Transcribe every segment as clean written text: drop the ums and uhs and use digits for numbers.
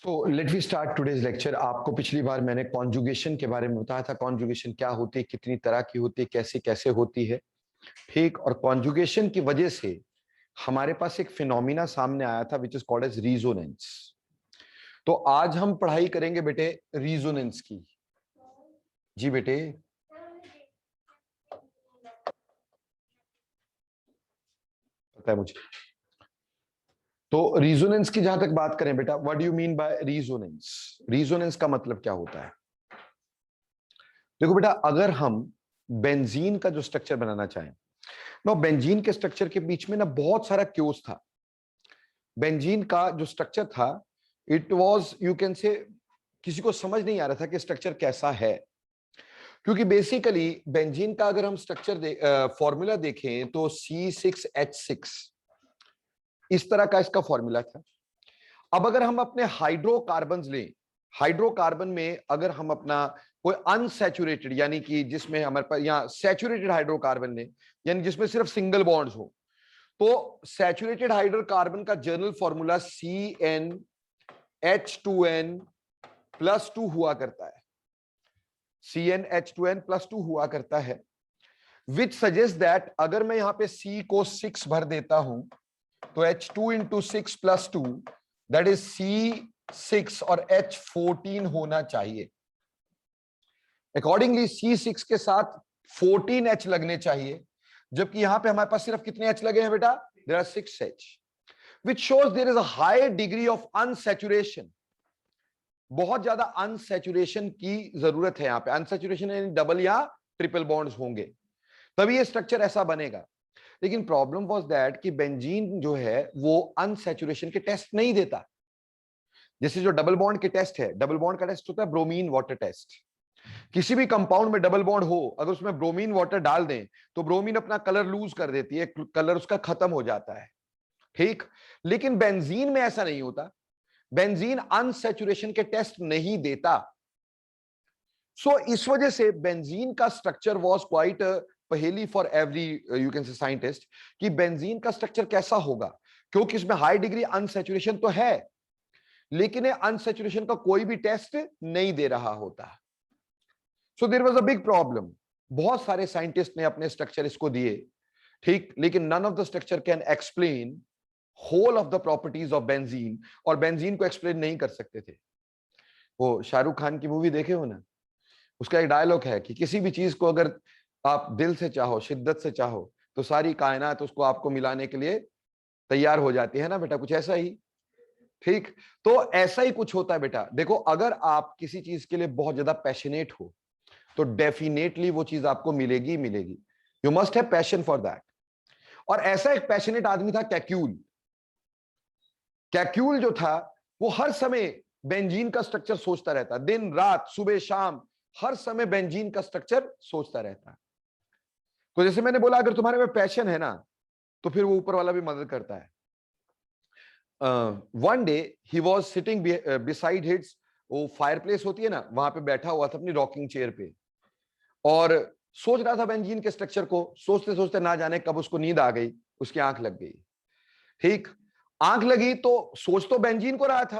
So let we start today's lecture. आपको पिछली बार मैंने कॉन्जुगेशन के बारे में बताया था। कॉन्जुगेशन क्या होती है, कितनी तरह की होती है, कैसे कैसे होती है, ठीक। और कॉन्जुगेशन की वजह से हमारे पास एक फिनोमिना सामने आया था विच इज कॉल्ड एज रीजोनेंस। तो आज हम पढ़ाई करेंगे बेटे रीजोनेंस की। जी बेटे, पता है मुझे। तो रीजोनेंस की जहां तक बात करें बेटा, what do you mean by resonance? Resonance का मतलब क्या होता है? देखो बेटा, अगर हम बेंजीन का जो स्ट्रक्चर बनाना चाहें, नो, बेंजीन के स्ट्रक्चर के बीच में ना बहुत सारा क्योस था। बेंजीन का जो स्ट्रक्चर था, it was, you can say, किसी को समझ नहीं आ रहा था कि स्ट्रक्चर कैसा है। क्योंकि बेसिकली बेंजीन का अगर हम स्ट्रक्चर फॉर्मूला देखें तो C6H6 इस तरह का इसका फॉर्मूला था। अब अगर हम अपने हाइड्रोकार्बन लें, हाइड्रोकार्बन में अगर हम अपना कोई अनसैचुरेटेड, यानी कि जिसमें हमारे पास यहाँ सैचुरेटेड हाइड्रोकार्बन लें, यानी जिसमें सिर्फ सिंगल बॉन्ड्स हो, तो सैचुरेटेड हाइड्रोकार्बन का जनरल फॉर्मूला CnH2n+2 हुआ करता है। CnH2n+2 हुआ करता है, विच सजेस्ट दैट अगर मैं यहां पे C को 6 भर देता हूं तो H2 into 6+2 that is C6 और H14 होना चाहिए। अकॉर्डिंगली C6 के साथ 14H लगने चाहिए, जबकि यहां पे हमारे पास सिर्फ कितने H लगे हैं बेटा? There are 6H, which shows there is a high degree of unsaturation। बहुत ज्यादा अनसैचुरेशन की जरूरत है। यहां पे अनसैचुरेशन यानी डबल या ट्रिपल बॉन्ड्स होंगे, तभी ये स्ट्रक्चर ऐसा बनेगा। लेकिन प्रॉब्लम वाज दैट कि बेंजीन जो है वो अनसैचुरेशन के टेस्ट नहीं देता। जैसे जो डबल बॉन्ड के टेस्ट है, डबल बॉन्ड का टेस्ट होता है ब्रोमीन वाटर टेस्ट। किसी भी कंपाउंड में डबल बॉन्ड हो, अगर उसमें ब्रोमीन वाटर डाल दें तो ब्रोमीन अपना कलर लूज कर देती है, कलर उसका खत्म हो जाता है, ठीक। लेकिन बेंजीन में ऐसा नहीं होता। बेंजीन अनसैचुरेशन के टेस्ट नहीं देता। सो इस वजह से बेंजीन का स्ट्रक्चर वाज क्वाइट पहेली for every, you can say, scientist, कि बेंजीन का स्ट्रक्चर कैसा होगा, क्योंकि इसमें हाई डिग्री अनसैचुरेशन तो है, लेकिन अनसैचुरेशन का कोई भी टेस्ट नहीं दे रहा होता। So there was a big problem. बहुत सारे साइंटिस्ट ने अपने स्ट्रक्चर इसको दिए, ठीक, लेकिन none of the structure can explain whole of the properties of benzene, और बेंजीन को एक्सप्लेन नहीं कर सकते थे। वो शाहरुख खान की मूवी देखे हो ना, उसका एक डायलॉग है कि किसी भी चीज को अगर आप दिल से चाहो, शिद्दत से चाहो, तो सारी कायनात उसको आपको मिलाने के लिए तैयार हो जाती है ना बेटा, कुछ ऐसा ही, ठीक। तो ऐसा ही कुछ होता है बेटा। देखो, अगर आप किसी चीज के लिए बहुत ज्यादा पैशनेट हो तो डेफिनेटली वो चीज आपको मिलेगी ही मिलेगी। You must have passion for that. और ऐसा एक पैशनेट आदमी था कैक्यूल। कैक्यूल जो था वो हर समय बेंजीन का स्ट्रक्चर सोचता रहता, दिन रात सुबह शाम, हर समय बेंजीन का स्ट्रक्चर सोचता रहता। तो जैसे मैंने बोला, अगर तुम्हारे में पैशन है ना, तो फिर वो ऊपर वाला भी मदद करता है। One day he was sitting beside hits, वो फायर प्लेस होती है ना, वहां पे बैठा हुआ था अपनी रॉकिंग चेयर पे, और सोच रहा था बेंजीन के स्ट्रक्चर को। सोचते सोचते ना जाने कब उसको नींद आ गई, उसकी आंख लग गई, ठीक। आंख लगी तो सोच तो बेंजीन को रहा था,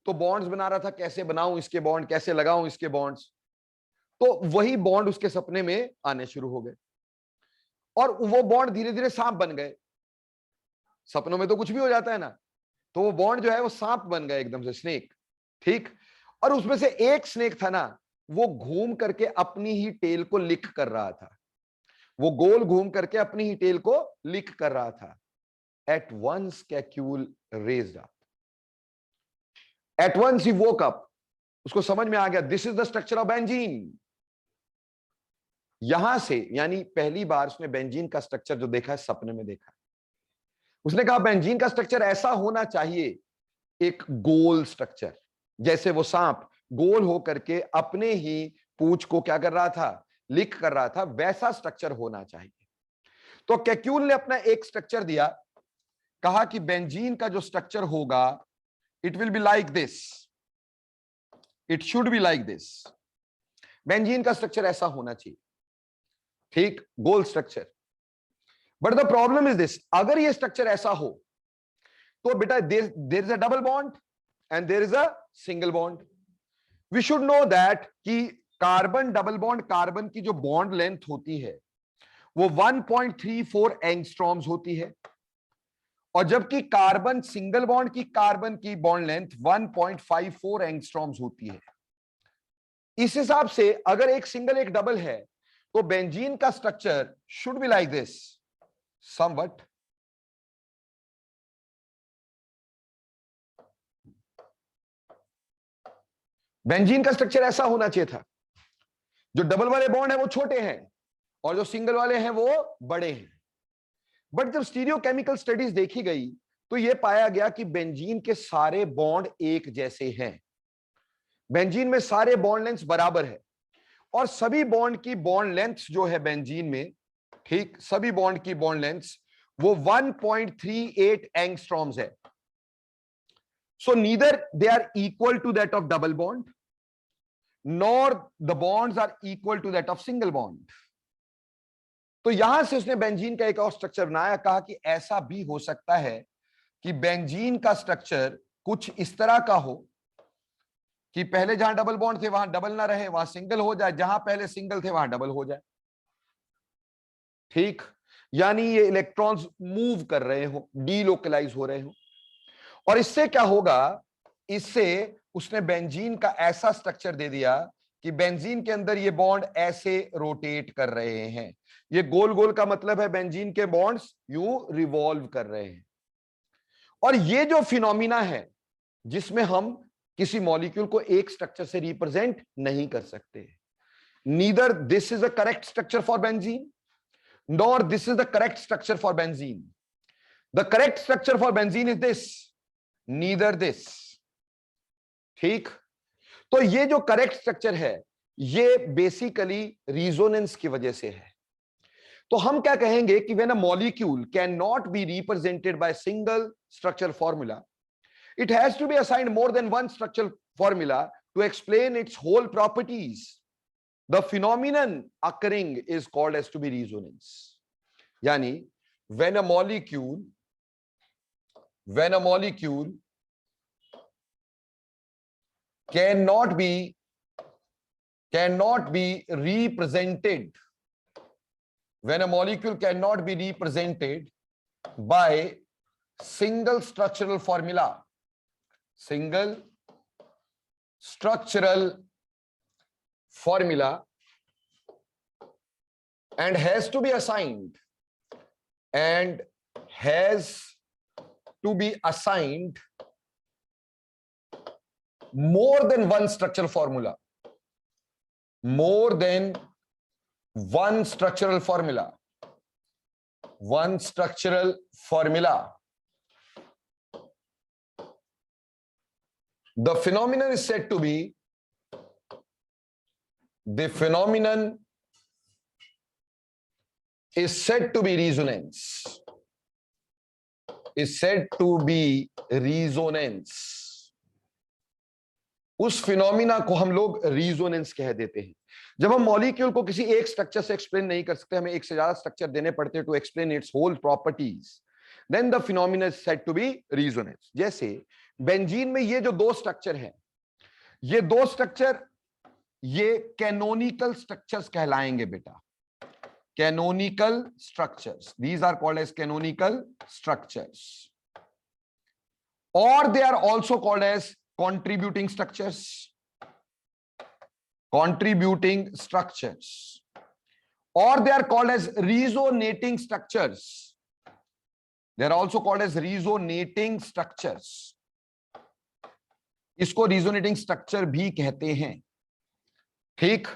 तो बॉन्ड्स बना रहा था, कैसे बनाऊं इसके बॉन्ड, कैसे लगाऊं इसके बॉन्ड्स। तो वही बॉन्ड उसके सपने में आने शुरू हो गए, और वो बॉन्ड धीरे धीरे सांप बन गए। सपनों में तो कुछ भी हो जाता है ना, तो वो बॉन्ड जो है वो सांप बन गए एकदम से, स्नेक, ठीक। और उसमें से एक स्नेक था ना, वो घूम करके अपनी ही टेल को लिक कर रहा था। वो गोल घूम करके अपनी ही टेल को लिक कर रहा था। At once Kekule raised up, at once ही वोक अप। उसको समझ में आ गया, this is the structure of benzene. यहां से, यानी पहली बार उसने बेंजीन का स्ट्रक्चर जो देखा है, सपने में देखा है। उसने कहा बेंजीन का स्ट्रक्चर ऐसा होना चाहिए, एक गोल स्ट्रक्चर, जैसे वो सांप गोल हो करके अपने ही पूंछ को क्या कर रहा था, लिक कर रहा था, वैसा स्ट्रक्चर होना चाहिए। तो कैक्यूल ने अपना एक स्ट्रक्चर दिया, कहा कि बेंजीन का जो स्ट्रक्चर होगा, it will be like this, it should be like this. Benzene का स्ट्रक्चर ऐसा होना चाहिए, ठीक, गोल structure. But the problem is this, अगर ये स्ट्रक्चर ऐसा हो तो बेटा there is a double bond, and there is a single bond. We should know that कि कार्बन डबल बॉन्ड कार्बन की जो बॉन्ड लेंथ होती है वो 1.34 एंगस्ट्रॉम्स होती है, और जबकि कार्बन सिंगल बॉन्ड की बॉन्ड लेंथ 1.54 एंगस्ट्रॉम्स होती है। इस हिसाब से अगर एक सिंगल एक डबल है तो बेंजीन का structure should be like this somewhat. Benzene का स्ट्रक्चर ऐसा होना चाहिए था, जो डबल वाले बॉन्ड है वो छोटे हैं और जो सिंगल वाले हैं वो बड़े हैं। बट जब स्टीरियोकेमिकल स्टडीज देखी गई तो यह पाया गया कि बेंजीन के सारे बॉन्ड एक जैसे हैं। बेंजीन में सारे बॉन्ड लेंथ बराबर है और सभी बॉन्ड की बॉन्ड लेंथ जो है बेंजीन में, ठीक, सभी बॉन्ड की बॉन्ड लेंथ वो 1.38 एंगस्ट्रॉम्स है। So neither they are equal to that of double bond nor the bonds are equal to that of single bond. तो यहां से उसने बेंजीन का एक और स्ट्रक्चर बनाया, कहा कि ऐसा भी हो सकता है कि बेंजीन का स्ट्रक्चर कुछ इस तरह का हो कि पहले जहां डबल बॉन्ड थे वहां डबल ना रहे, वहां सिंगल हो जाए, जहां पहले सिंगल थे वहां डबल हो जाए। ठीक, यानी ये इलेक्ट्रॉन्स मूव कर रहे हो, डीलोकलाइज हो रहे हो। और इससे क्या होगा, इससे उसने बेंजीन का ऐसा स्ट्रक्चर दे दिया कि बेंजीन के अंदर ये बॉन्ड ऐसे रोटेट कर रहे हैं। ये गोल गोल का मतलब है बेंजीन के बॉन्ड्स यूं रिवॉल्व कर रहे हैं। और ये जो फिनोमिना है जिसमें हम किसी मॉलिक्यूल को एक स्ट्रक्चर से रिप्रेजेंट नहीं कर सकते, neither this is the correct structure for benzene nor this is the correct structure for benzene. The correct structure for benzene is this, neither this. ठीक, तो ये जो करेक्ट स्ट्रक्चर है ये बेसिकली रिजोनेंस की वजह से है। तो हम क्या कहेंगे कि when a molecule can not be represented by single structure formula, it has to be assigned more than one structural formula to explain its whole properties. The phenomenon occurring is called as to be resonance. Yani when a molecule cannot be represented, when a molecule cannot be represented by single structural formula and has to be assigned more than one structural formula, one structural formula, the phenomenon is said to be resonance. उस phenomena को हम लोग resonance कह देते हैं। जब हम molecule को किसी एक स्ट्रक्चर से एक्सप्लेन नहीं कर सकते, हमें एक से ज्यादा स्ट्रक्चर देने पड़ते हैं to explain its whole properties, then the phenomena is said to be resonance. जैसे बेंजीन में ये जो दो स्ट्रक्चर हैं, ये दो स्ट्रक्चर ये कैनोनिकल स्ट्रक्चर्स कहलाएंगे बेटा, canonical structures, these are called as canonical structures, और they are also called as contributing structures, or they are called as resonating structures. They are also called as resonating structures. इसको resonating structure भी कहते हैं। ठीक,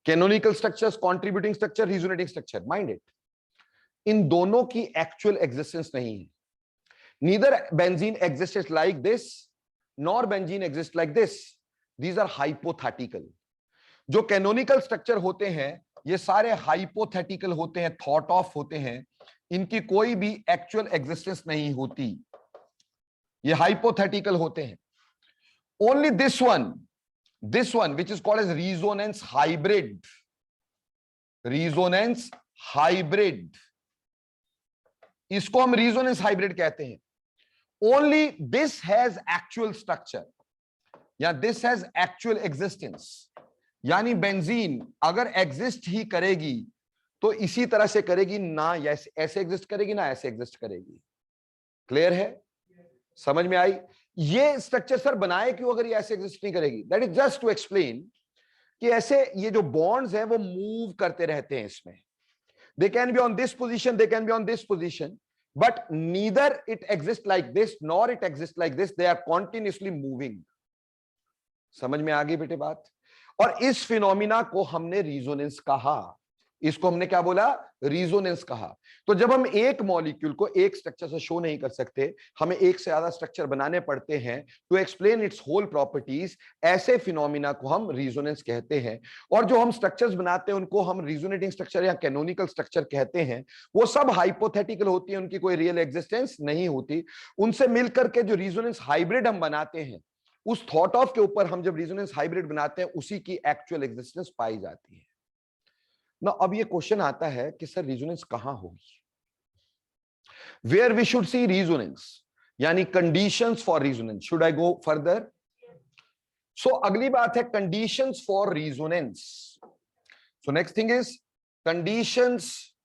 canonical structures, contributing structure, resonating structure, mind it, इन दोनों की actual existence नहीं है। Neither benzene exists like this nor benzene exists like this. These are hypothetical. जो कैनोनिकल स्ट्रक्चर होते हैं ये सारे हाइपोथेटिकल होते हैं, थॉट ऑफ होते हैं, इनकी कोई भी एक्चुअल एग्जिस्टेंस नहीं होती, ये हाइपोथेटिकल होते हैं। Only this one which is called as resonance hybrid, इसको हम रिजोनेंस हाइब्रिड कहते हैं। Only this has actual structure. या दिस हैज एक्चुअल एग्जिस्टेंस, यानी बेंजीन अगर एग्जिस्ट ही करेगी तो इसी तरह से करेगी, ना ऐसे एग्जिस्ट करेगी ना ऐसे एग्जिस्ट करेगी। क्लियर है? समझ में आई? ये स्ट्रक्चर सर बनाए क्यों अगर ये ऐसे एग्जिस्ट नहीं करेगी? That is just to explain कि ऐसे ये जो बॉन्ड्स हैं वो मूव करते रहते हैं इसमें। They can be on this position, they can be on this position, but neither it exist like this nor it exist like this, they are continuously moving. समझ में आ गई बेटे बात? और इस फिनोमिना को हमने रिजोनेंस कहा। इसको हमने क्या बोला? रिजोनेंस कहा। तो जब हम एक मॉलिक्यूल को एक स्ट्रक्चर से शो नहीं कर सकते, हमें एक से ज्यादा स्ट्रक्चर बनाने पड़ते हैं to explain its whole properties, ऐसे फिनोमिना को हम रिजोनेंस कहते हैं। और जो हम स्ट्रक्चर्स बनाते हैं उनको हम रिजोनेटिंग स्ट्रक्चर या कैनोनिकल स्ट्रक्चर कहते हैं। वो सब हाइपोथेटिकल होती है, उनकी कोई रियल एग्जिस्टेंस नहीं होती। उनसे मिलकर के जो रिजोनेंस हाइब्रिड हम बनाते हैं, उस थॉट ऑफ के ऊपर हम जब रिजोनेंस हाइब्रिड बनाते हैं, उसी की एक्चुअल एग्जिस्टेंस पाई जाती है ना। अब ये क्वेश्चन आता है कि सर रिजोनेंस कहां होगी? Where we should see resonance, यानी conditions for resonance. Should I go further? So अगली बात है conditions for resonance. So next thing is conditions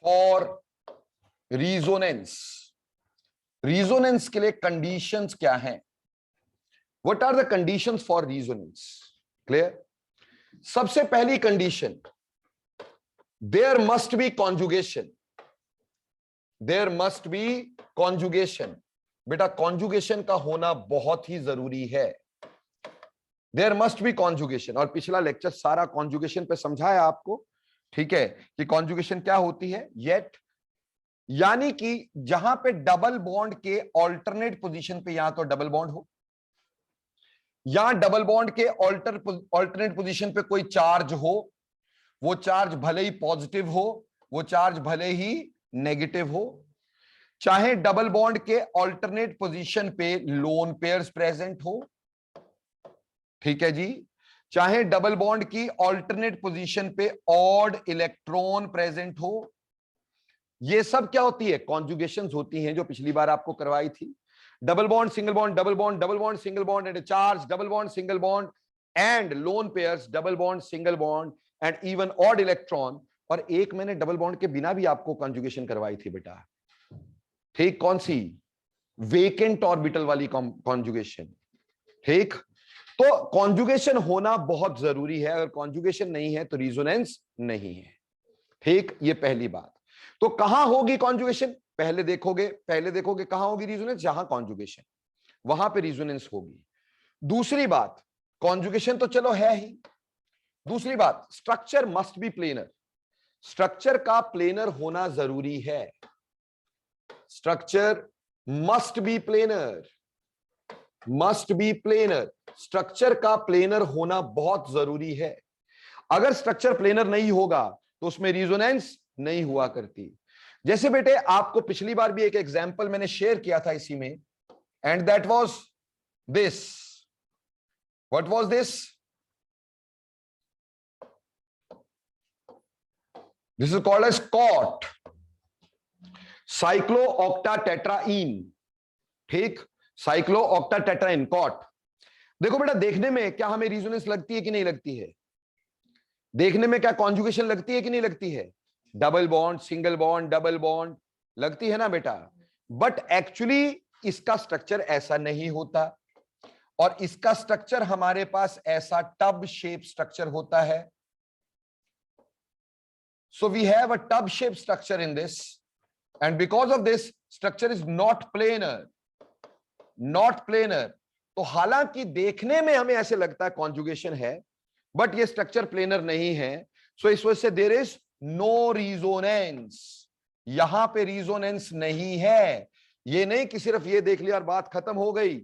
for resonance. Resonance के लिए कंडीशंस क्या हैं? What are the conditions for resonance? Clear? सबसे पहली condition, there must be conjugation. There must be conjugation. बेटा कॉन्जुगेशन का होना बहुत ही जरूरी है। There must be conjugation. और पिछला लेक्चर सारा कॉन्जुगेशन पे समझाया आपको, ठीक है, कि कॉन्जुगेशन क्या होती है। येट यानी कि जहां पे डबल बॉन्ड के ऑल्टरनेट पोजीशन पे या तो डबल बॉन्ड हो, या डबल बॉन्ड के ऑल्टरनेट पोजीशन पे कोई चार्ज हो, वो चार्ज भले ही पॉजिटिव हो, वो चार्ज भले ही नेगेटिव हो। चाहे डबल बॉन्ड के ऑल्टरनेट पोजीशन पे लोन पेयर्स प्रेजेंट हो, ठीक है जी। चाहे डबल बॉन्ड की ऑल्टरनेट पोजीशन पे ऑड इलेक्ट्रॉन प्रेजेंट हो। ये सब क्या होती है? कॉन्जुगेशंस होती हैं, जो पिछली बार आपको करवाई थी। Double bond single bond, double bond double bond single bond and charge, double bond single bond and lone pairs, double bond single bond and even odd electron. और एक मैंने डबल बॉन्ड के बिना भी आपको कॉन्जुगेशन करवाई थी बेटा, ठीक? कौन सी? वेकेंट ऑर्बिटल वाली कॉन्जुगेशन, ठीक? तो कॉन्जुगेशन होना बहुत जरूरी है। अगर कॉन्जुगेशन नहीं है तो रिजोनेंस नहीं है, ठीक? ये पहली बात। तो कहां होगी कॉन्जुगेशन? पहले देखोगे कहां होगी रिजोनेंस? जहां कॉन्जुगेशन, वहां पे रिजोनेंस होगी। दूसरी बात, कॉन्जुगेशन तो चलो है ही। दूसरी बात, structure must be planar. Structure का प्लेनर होना जरूरी है। Structure must be planar, must be planar. Structure का प्लेनर होना बहुत जरूरी है। अगर स्ट्रक्चर प्लेनर नहीं होगा तो उसमें रिजोनेंस नहीं हुआ करती। जैसे बेटे आपको पिछली बार भी एक एग्जांपल मैंने शेयर किया था इसी में, and that was this. What was this? This is called as COT, cyclooctatetraene, ठीक? Cyclooctatetraene, COT. देखो बेटा, देखने में क्या हमें रिजोनेंस लगती है कि नहीं लगती है? देखने में क्या कॉन्जुगेशन लगती है कि नहीं लगती है? Double bond single bond double bond लगती है ना बेटा। बट एक्चुअली इसका स्ट्रक्चर ऐसा नहीं होता, और इसका स्ट्रक्चर हमारे पास ऐसा टब शेप स्ट्रक्चर होता है। So we have a tub shape structure in this, and because of this structure is not planar, not planar. तो हालांकि देखने में हमें ऐसे लगता है कॉन्जुगेशन है, बट ये स्ट्रक्चर प्लेनर नहीं है। सो इस वजह से देयर इज नो रिजोनेंस। यहां पे रिजोनेंस नहीं है। ये नहीं कि सिर्फ ये देख लिया और बात खत्म हो गई,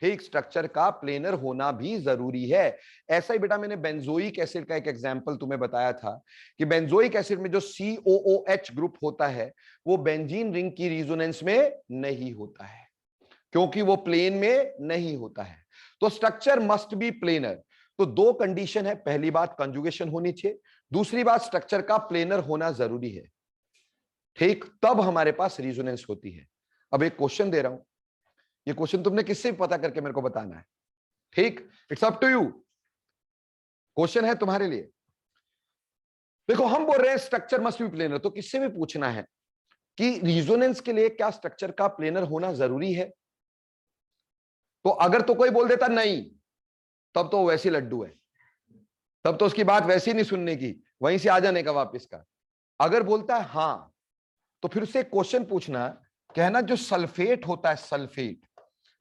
ठीक? स्ट्रक्चर का प्लेनर होना भी जरूरी है। ऐसा ही बेटा मैंने बेंजोइक एसिड का एक एग्जांपल तुम्हें बताया था कि बेंजोइक एसिड में जो COOH ग्रुप होता है वो बेंजीन रिंग की रिजोनेंस में नहीं होता है, क्योंकि वो प्लेन में नहीं होता है। तो स्ट्रक्चर मस्ट बी प्लेनर। तो दो कंडीशन है, पहली बात कंजुगेशन होनी चाहिए, दूसरी बात स्ट्रक्चर का प्लेनर होना जरूरी है, ठीक? तब हमारे पास रिजोनेंस होती है। अब एक क्वेश्चन दे रहा हूं, ये क्वेश्चन तुमने किससे पता करके मेरे को बताना है, ठीक, it's up to you, question है तुम्हारे लिए। देखो हम बोल रहे हैं स्ट्रक्चर मस्ट बी प्लेनर, तो किससे भी पूछना है कि रिजोनेंस के लिए क्या स्ट्रक्चर का प्लेनर होना जरूरी है, तो अगर तो कोई बोल देता नहीं, तब तो वैसे लड्डू है, तब तो उसकी बात वैसे ही नहीं सुनने की, वहीं से आ जाने का वापस का। अगर बोलता है हां, तो फिर उससे क्वेश्चन पूछना, कहना जो सल्फेट होता है, सल्फेट,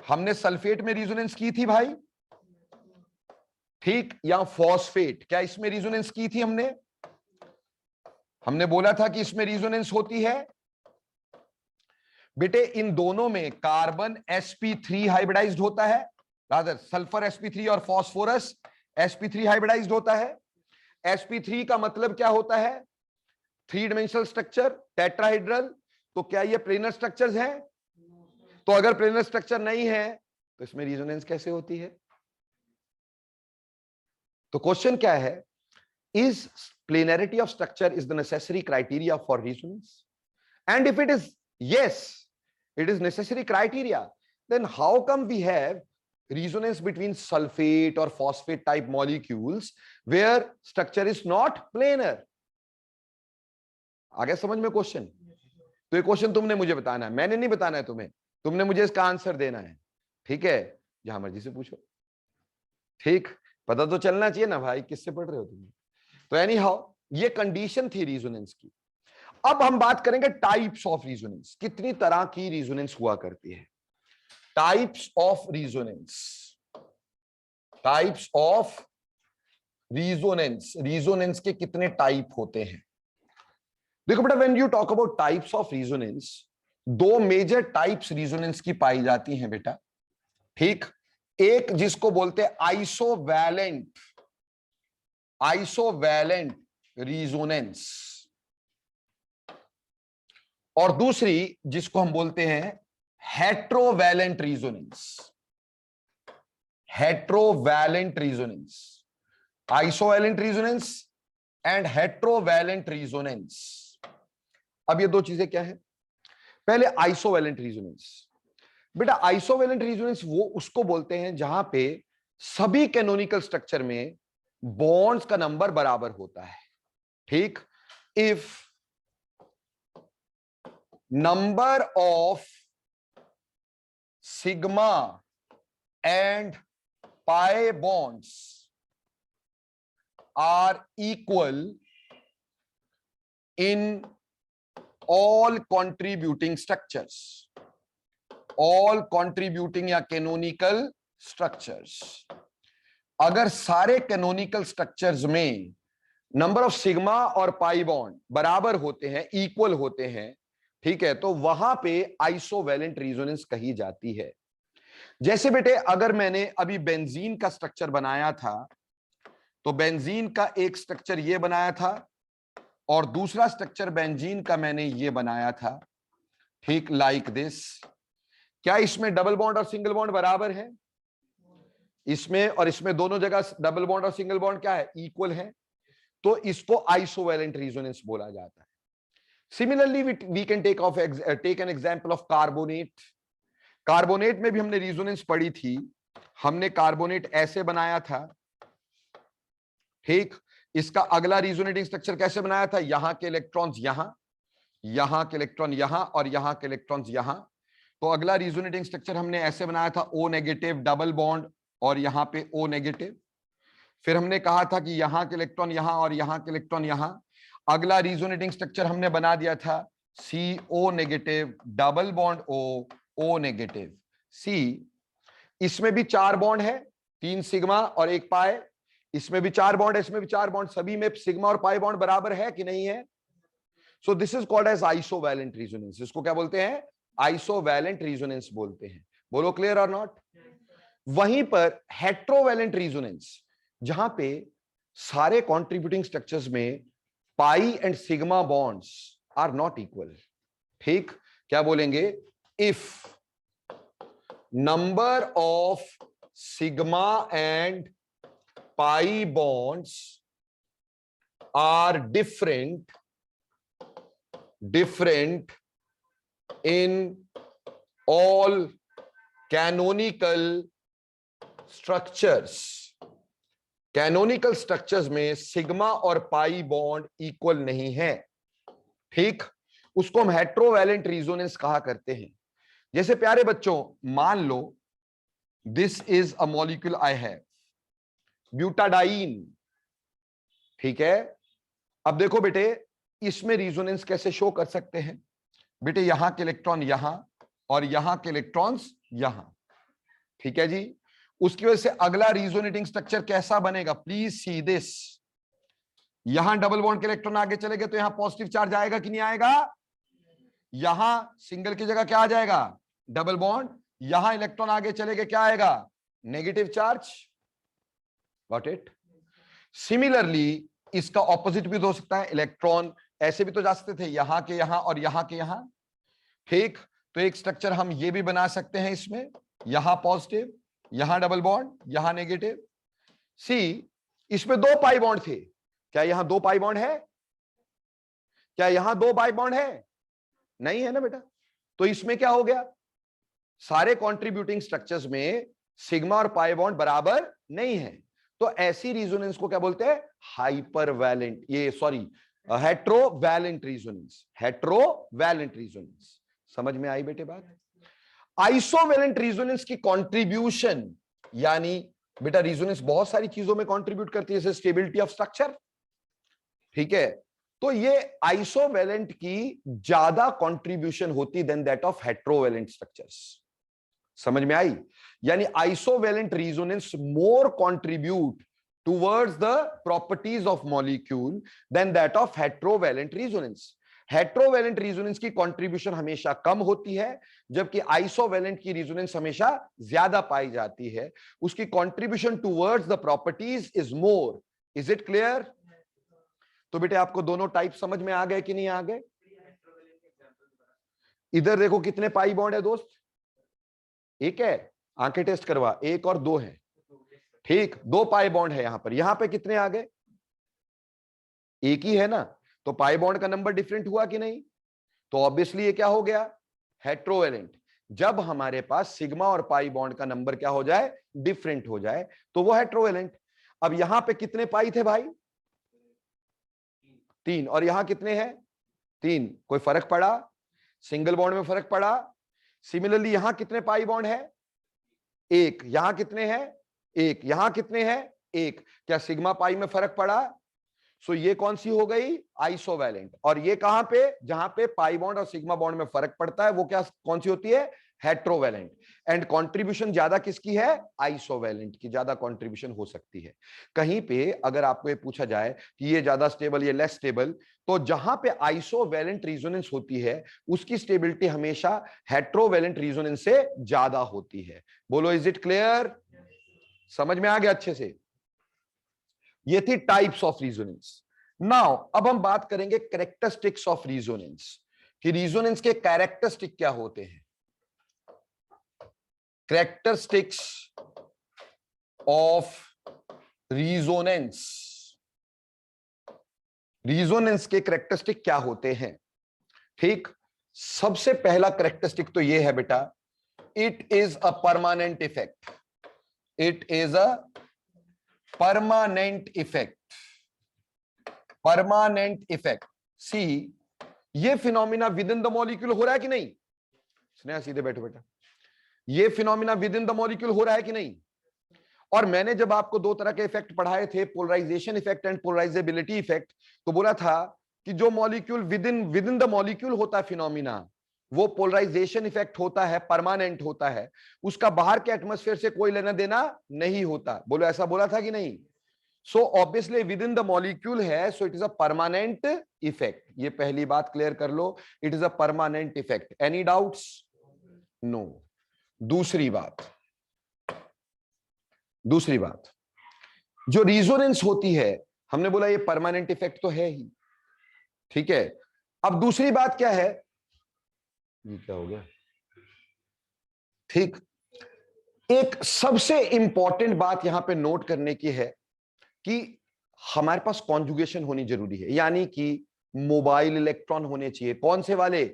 हमने सल्फेट में रिजोनेंस की थी भाई, ठीक, या फॉस्फेट, क्या इसमें रिजोनेंस की थी हमने? हमने बोला था कि इसमें रिजोनेंस होती है। बेटे इन दोनों में कार्बन sp3 हाइब्रिडाइज्ड होता है, रादर सल्फर sp3 और फास्फोरस sp3 हाइब्रिडाइज्ड होता है। sp3 का मतलब क्या होता है? 3 डायमेंशनल स्ट्रक्चर, टेट्राहेड्रल। तो क्या ये प्लेनर स्ट्रक्चर्स हैं? तो अगर प्लेनर स्ट्रक्चर नहीं है तो इसमें रिजोनेंस कैसे होती है? तो क्वेश्चन क्या है? Is planarity of structure is the necessary criteria for resonance? And if it is yes, it is necessary criteria, then how come we have resonance between sulfate or phosphate type molecules where structure is not planar? आ गया समझ में question? तो ये question तुमने मुझे बताना है, मैंने नहीं बताना है तुम्हें, तुमने मुझे इसका आंसर देना है, ठीक है, जहां मर्जी से पूछो, ठीक, पता तो चलना चाहिए ना भाई किससे पढ़ रहे हो तुम। तो एनी हाउ ये कंडीशन थी रिजोनेंस की। अब हम बात करेंगे टाइप्स ऑफ रिजोनेंस, कितनी तरह की रिजोनेंस हुआ करती है। Types of resonance, types of resonance, resonance के कितने टाइप होते हैं? देखो बेटा, when you talk about types of resonance, दो मेजर टाइप्स रिजोनेंस की पाई जाती हैं बेटा, ठीक, एक जिसको बोलते हैं आइसोवैलेंट, आइसोवैलेंट रिजोनेंस, और दूसरी जिसको हम बोलते हैं heterovalent resonance, heterovalent resonance, isovalent resonance and heterovalent resonance. अब ये दो चीजें क्या है? पहले आइसोवैलेंट रिजोनेंस। बेटा आइसोवैलेंट रिजोनेंस वो उसको बोलते हैं जहां पे सभी कैनोनिकल स्ट्रक्चर में बॉन्ड्स का नंबर बराबर होता है, ठीक, if number of sigma and pi bonds are equal in all contributing structures, all contributing या canonical structures। अगर सारे canonical structures में नंबर ऑफ सिग्मा और पाई बॉन्ड बराबर होते हैं, इक्वल होते हैं, ठीक है, तो वहां पे आइसोवैलेंट रिजोनेंस कही जाती है। जैसे बेटे अगर मैंने अभी बेंजीन का स्ट्रक्चर बनाया था, तो बेंजीन का एक स्ट्रक्चर ये बनाया था और दूसरा स्ट्रक्चर बेंजीन का मैंने ये बनाया था, ठीक, लाइक दिस। क्या इसमें डबल बॉन्ड और सिंगल बॉन्ड बराबर है? इसमें और इसमें दोनों जगह डबल बॉन्ड और सिंगल बॉन्ड क्या है? इक्वल है। तो इसको आइसोवैलेंट रिजोनेंस बोला जाता है। Similarly we can take an example of carbonate. Carbonate में भी हमने रिजोनेंस पढ़ी थी, हमने कार्बोनेट ऐसे बनाया था, ठीक, इसका अगला रिजोनेटिंग स्ट्रक्चर कैसे बनाया था? यहां के इलेक्ट्रॉन्स यहां, यहां के इलेक्ट्रॉन यहां और यहां के इलेक्ट्रॉन्स यहां। तो अगला रिजोनेटिंग स्ट्रक्चर हमने ऐसे बनाया था, O नेगेटिव डबल बॉन्ड और यहां पे O नेगेटिव। फिर हमने कहा था कि यहां के इलेक्ट्रॉन यहां और यहां के इलेक्ट्रॉन यहां। अगला रिजोनेटिंग स्ट्रक्चर हमने बना दिया था CO negative double bond O negative C। इसमें भी 4 बॉन्ड है, 3 सिग्मा और 1 पाई। इसमें भी 4 बॉन्ड है, इसमें भी 4 बॉन्ड, सभी में सिग्मा और पाई बॉन्ड बराबर है कि नहीं है? So this is called as isovalent resonance. इसको क्या बोलते हैं? आइसोवैलेंट रिजोनेंस बोलते हैं। बोलो क्लियर और नॉट? वहीं पर हेट्रोवैलेंट रिजोनेंस, जहां पे सारे कॉन्ट्रीब्यूटिंग स्ट्रक्चर्स में pi and sigma bonds are not equal, ठीक, क्या बोलेंगे? If number of sigma and pi bonds are different in all canonical structures में सिग्मा और पाई बॉन्ड इक्वल नहीं है, ठीक। उसको हम हेट्रोवैलेंट रिजोनेंस कहा करते हैं। जैसे प्यारे बच्चों, मान लो this is a molecule I have butadiene, ठीक है। अब देखो बेटे, इसमें रिजोनेंस कैसे शो कर सकते हैं बेटे, यहां के इलेक्ट्रॉन यहां और यहां के इलेक्ट्रॉन्स यहां, ठीक है जी। उसकी वजह से अगला रिजोनेटिंग स्ट्रक्चर कैसा बनेगा, प्लीज सी दिस। यहां डबल बॉन्ड के इलेक्ट्रॉन आगे चले गए तो यहां पॉजिटिव चार्ज आएगा कि नहीं आएगा, यहां सिंगल की जगह क्या आ जाएगा, डबल बॉन्ड। यहां इलेक्ट्रॉन आगे चले गए, क्या आएगा, negative charge. Got it. Similarly इसका ऑपोजिट भी तो हो सकता है, इलेक्ट्रॉन ऐसे भी तो जा सकते थे, यहां के यहां और यहां के यहां, ठीक। तो एक स्ट्रक्चर हम ये भी बना सकते हैं, इसमें यहां पॉजिटिव, यहां डबल बॉन्ड, यहां नेगेटिव। सी, इसमें 2 पाई बॉन्ड थे, क्या यहां 2 पाई बॉन्ड है, क्या यहां 2 पाई बॉन्ड है, नहीं है ना बेटा। तो इसमें क्या हो गया, सारे कंट्रीब्यूटिंग स्ट्रक्चर्स में सिग्मा और पाई बॉन्ड बराबर नहीं है। तो ऐसी रिजोनेंस को क्या बोलते हैं, हाइपरवैलेंट, ये सॉरी हेट्रोवैलेंट रिजोनेंस, हेट्रोवैलेंट रिजोनेंस। समझ में आई बेटे बात। आइसोवैलेंट रिजोनेंस की कंट्रीब्यूशन, यानी बेटा रिजोनेंस बहुत सारी चीजों में कंट्रीब्यूट करती है, जैसे स्टेबिलिटी ऑफ स्ट्रक्चर, ठीक है। तो ये आइसोवैलेंट की ज्यादा कंट्रीब्यूशन होती than that of heterovalent structures. समझ में आई, यानी isovalent resonance more contribute towards the properties of molecule than that of heterovalent resonance. Heterovalent resonance की कंट्रीब्यूशन हमेशा कम होती है, जबकि आइसोवैलेंट की रिजोनेंस हमेशा ज्यादा पाई जाती है। उसकी contribution towards the properties is more. Is it clear. तो बेटे आपको दोनों टाइप समझ में आ गए कि नहीं आ गए। इधर देखो कितने पाई बॉन्ड है दोस्त, एक है, आंखें टेस्ट करवा, 1 और 2 है, ठीक। 2 पाई बॉन्ड है यहां पे कितने आ गए, एक ही है ना। तो पाई बॉन्ड का नंबर डिफरेंट हुआ कि नहीं, तो ऑब्वियसली ये क्या हो गया, हेट्रोवैलेंट। जब हमारे पास सिग्मा और पाई बॉन्ड का नंबर क्या हो जाए, डिफरेंट हो जाए, तो वो हेट्रोवैलेंट। अब यहां पे कितने पाई थे भाई, 3, और यहां कितने हैं, 3। कोई फर्क पड़ा, सिंगल बॉन्ड में फर्क पड़ा। सिमिलरली यहां कितने पाई बॉन्ड है, 1। यहां कितने हैं, 1। यहां कितने हैं, 1। क्या सिग्मा पाई में फर्क पड़ा। सो ये कौन सी हो गई, आइसोवैलेंट। और ये कहां पे, जहां पे पाई बॉन्ड और सिग्मा बॉन्ड में फर्क पड़ता है, वो क्या कौन सी होती है, हेट्रोवैलेंट। एंड कंट्रीब्यूशन ज्यादा किसकी है, आइसोवैलेंट की ज्यादा कंट्रीब्यूशन हो सकती है। कहीं पे अगर आपको ये पूछा जाए कि ये ज्यादा स्टेबल, ये लेस स्टेबल, तो जहां पे आइसोवैलेंट रिजोनेंस होती है उसकी स्टेबिलिटी हमेशा हेट्रोवैलेंट रिजोनेंस से ज्यादा होती है। बोलो इज इट क्लियर, समझ में आ गया अच्छे से। ये थी टाइप्स ऑफ रिजोनेंस। नाउ अब हम बात करेंगे कैरेक्टरिस्टिक्स ऑफ रिजोनेंस, कि रिजोनेंस के कैरेक्टरिस्टिक क्या होते हैं। कैरेक्टरिस्टिक्स ऑफ रिजोनेंस, रिजोनेंस के कैरेक्टरिस्टिक क्या होते हैं, ठीक। सबसे पहला कैरेक्टरिस्टिक तो ये है बेटा, it is a permanent effect. It is a permanent effect, permanent effect. See, ये phenomena within the molecule हो रहा है कि नहीं, स्नेहा सीधे बैठो बेटा, ये phenomena within the molecule हो रहा है कि नहीं। और मैंने जब आपको 2 तरह के इफेक्ट पढ़ाए थे, polarization effect and polarizability effect, तो बोला था कि जो molecule within the molecule होता है फिनोमिना, वो पोलराइजेशन इफेक्ट होता है, परमानेंट होता है, उसका बाहर के एटमॉस्फेयर से कोई लेना देना नहीं होता। बोलो ऐसा बोला था कि नहीं। So obviously within the molecule है, so it is a permanent effect. ये पहली बात क्लियर कर लो, it is a permanent effect. Any doubts, no. दूसरी बात, जो रिजोनेंस होती है, हमने बोला ये परमानेंट इफेक्ट तो है ही, ठीक है। अब दूसरी बात क्या है, ये क्या हो गया, ठीक। एक सबसे इंपॉर्टेंट बात यहां पे नोट करने की है कि हमारे पास कॉन्जुगेशन होनी जरूरी है, यानी कि मोबाइल इलेक्ट्रॉन होने चाहिए, कौन से वाले,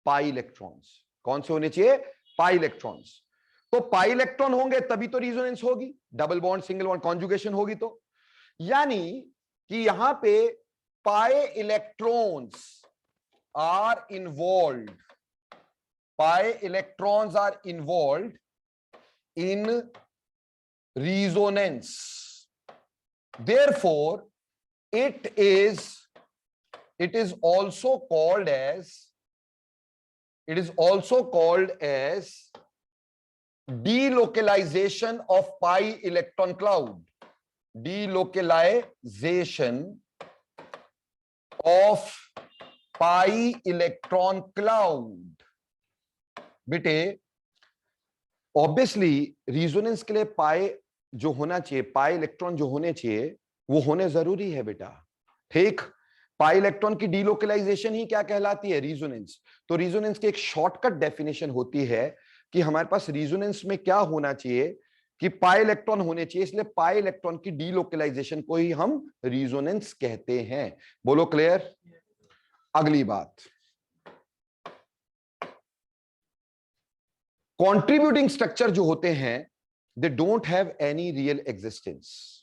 पाई इलेक्ट्रॉन्स। कौन से होने चाहिए, पाई इलेक्ट्रॉन्स। तो पाई इलेक्ट्रॉन होंगे तभी तो रिजोनेंस होगी, double bond single bond conjugation होगी तो, यानी कि यहां पे pi electrons are involve, pi electrons are involve in resonance, therefore it is also called as delocalization of pi electron cloud, delocalization of pi electron cloud। बेटे obviously resonance के लिए पाई जो होना चाहिए, पाई इलेक्ट्रॉन जो होने चाहिए वो होने जरूरी है बेटा, ठीक। पाई इलेक्ट्रॉन की डीलोकलाइजेशन ही क्या कहलाती है, रिजोनेंस। तो रिजोनेंस की एक शॉर्टकट डेफिनेशन होती है कि हमारे पास रिजोनेंस में क्या होना चाहिए कि पाई इलेक्ट्रॉन होने चाहिए, इसलिए पाई इलेक्ट्रॉन की डीलोकलाइजेशन को ही हम रिजोनेंस कहते हैं। बोलो क्लियर। अगली बात, कॉन्ट्रीब्यूटिंग स्ट्रक्चर जो होते हैं they don't have any real existence,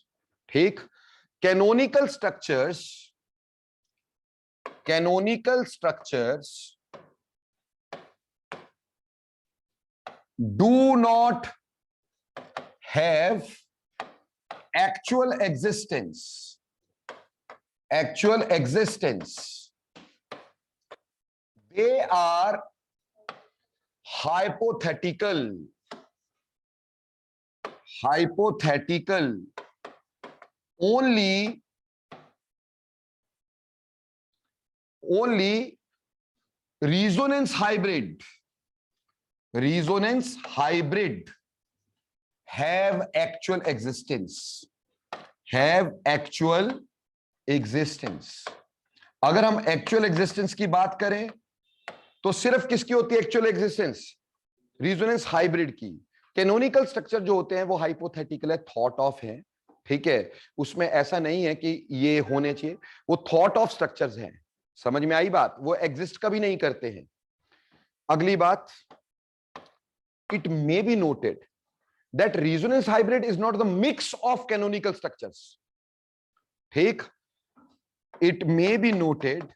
ठीक। Canonical structures do not have actual existence, they are hypothetical only resonance hybrid have actual existence। अगर हम एक्चुअल एग्जिस्टेंस की बात करें तो सिर्फ किसकी होती है एक्चुअल एग्जिस्टेंस, रिजोनेंस हाइब्रिड की। कैनोनिकल स्ट्रक्चर जो होते हैं वो हाइपोथेटिकल है, थॉट ऑफ है, ठीक है। उसमें ऐसा नहीं है कि ये होने चाहिए, वो थॉट ऑफ स्ट्रक्चर्स हैं। समझ में आई बात, वो एग्जिस्ट कभी नहीं करते हैं। अगली बात, it may be noted that resonance hybrid is not the mix of canonical structures, ठीक। It may be noted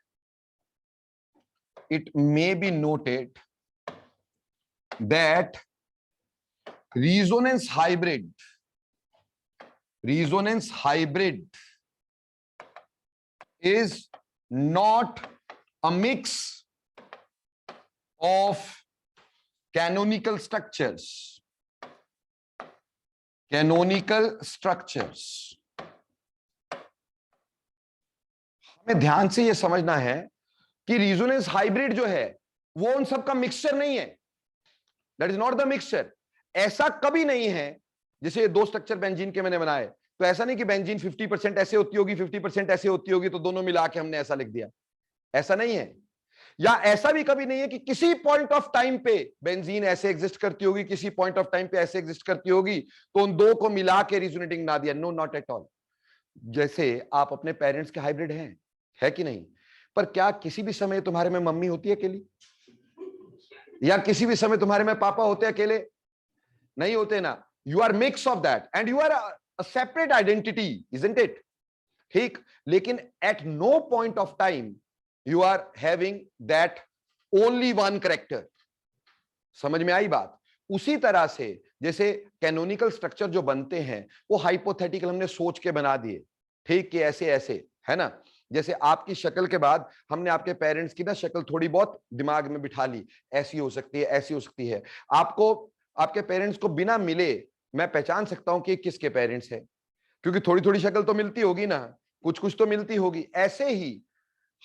that resonance hybrid is not a mix of canonical structures, हमें ध्यान से यह समझना है कि रिजोनेंस हाइब्रिड जो है वो उन सबका मिक्सचर नहीं है, that is not the mixture. ऐसा कभी नहीं है, जैसे दो स्ट्रक्चर बेंजीन के मैंने बनाए, तो ऐसा नहीं कि बेंजीन 50% ऐसे होती होगी 50% ऐसे होती होगी तो दोनों मिला के हमने ऐसा लिख दिया, ऐसा नहीं है। या ऐसा भी कभी नहीं है कि किसी पॉइंट ऑफ टाइम पे बेंजीन ऐसे एग्जिस्ट करती होगी, किसी पॉइंट ऑफ टाइम पे ऐसे एग्जिस्ट करती होगी तो उन दो को मिला के रिजोनेटिंग बना दिया। No, not at all. जैसे आप अपने पेरेंट्स के हाइब्रिड हैं, है कि नहीं, पर क्या किसी भी समय तुम्हारे में मम्मी होती है अकेली, या किसी भी समय तुम्हारे में पापा होते हैं अकेले? नहीं होते ना। You are mix of that and you are a separate identity, isn't it, ठीक। लेकिन at no point of time you are having that only one character. समझ में आई बात। उसी तरह से जैसे कैनोनिकल स्ट्रक्चर जो बनते हैं वो हाइपोथेटिकल हमने सोच के बना दिए, ठीक, कि ऐसे ऐसे, है ना। जैसे आपकी शक्ल के बाद हमने आपके पेरेंट्स की ना शक्ल थोड़ी बहुत दिमाग में बिठा ली, ऐसी हो सकती है, ऐसी हो सकती है। आपको आपके पेरेंट्स को बिना मिले मैं पहचान सकता हूं कि किसके पेरेंट्स है, क्योंकि थोड़ी थोड़ी शक्ल तो मिलती होगी ना, कुछ कुछ तो मिलती होगी। ऐसे ही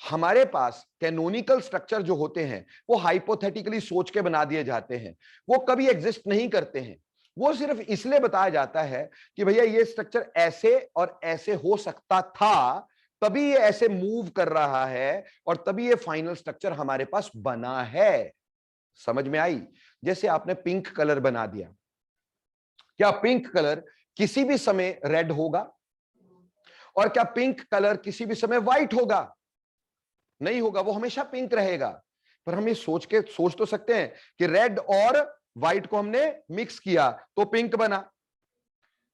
हमारे पास कैनोनिकल स्ट्रक्चर जो होते हैं वो हाइपोथेटिकली सोच के बना दिए जाते हैं, वो कभी एग्जिस्ट नहीं करते हैं। वो सिर्फ इसलिए बताया जाता है कि भैया ये स्ट्रक्चर ऐसे और ऐसे हो सकता था, तभी ये ऐसे मूव कर रहा है और तभी ये फाइनल स्ट्रक्चर हमारे पास बना है। समझ में आई। जैसे आपने पिंक कलर बना दिया, क्या पिंक कलर किसी भी समय रेड होगा? और क्या पिंक कलर किसी भी समय व्हाइट होगा? नहीं होगा, वो हमेशा पिंक रहेगा। पर हम ये सोच तो सकते हैं कि रेड और व्हाइट को हमने मिक्स किया तो पिंक बना।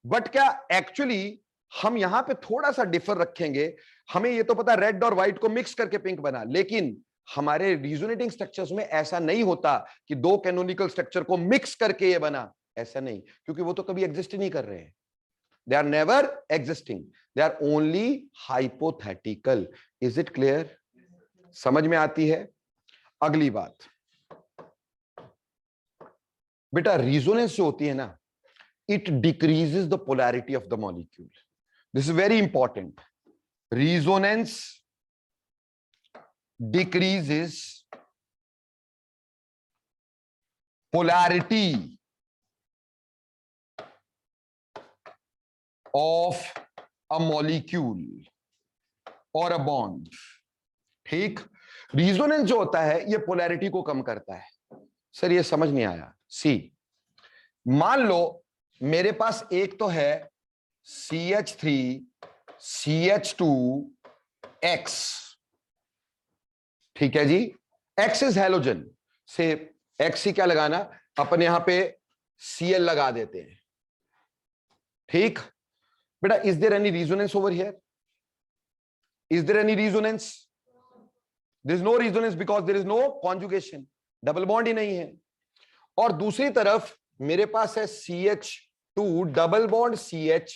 बट क्या एक्चुअली हम यहां पे थोड़ा सा डिफर रखेंगे, हमें ये तो पता रेड और व्हाइट को मिक्स करके पिंक बना, लेकिन हमारे रिजोनेटिंग स्ट्रक्चर्स में ऐसा नहीं होता कि दो कैनोनिकल स्ट्रक्चर को मिक्स करके ये बना, ऐसा नहीं, क्योंकि वो तो कभी एग्जिस्ट नहीं कर रहे हैं। They are never existing. They are only hypothetical. Is it clear? समझ में आती है? अगली बात बेटा, रेजोनेंस जो होती है ना, it decreases the polarity of the molecule. This is very important. Resonance decreases polarity of a molecule or a bond. ठीक, रेजोनेंस जो होता है ये पोलैरिटी को कम करता है। सर ये समझ नहीं आया। सी, मान लो मेरे पास एक तो है CH3 CH2X, ठीक है जी, X इज हैलोजन से X ही क्या लगाना, अपन यहां पे Cl लगा देते हैं। ठीक बेटा, is there any resonance over here? Is there any resonance? There is no resonance because there is no conjugation, double bond ही नहीं है। और दूसरी तरफ मेरे पास है CH2 double bond CH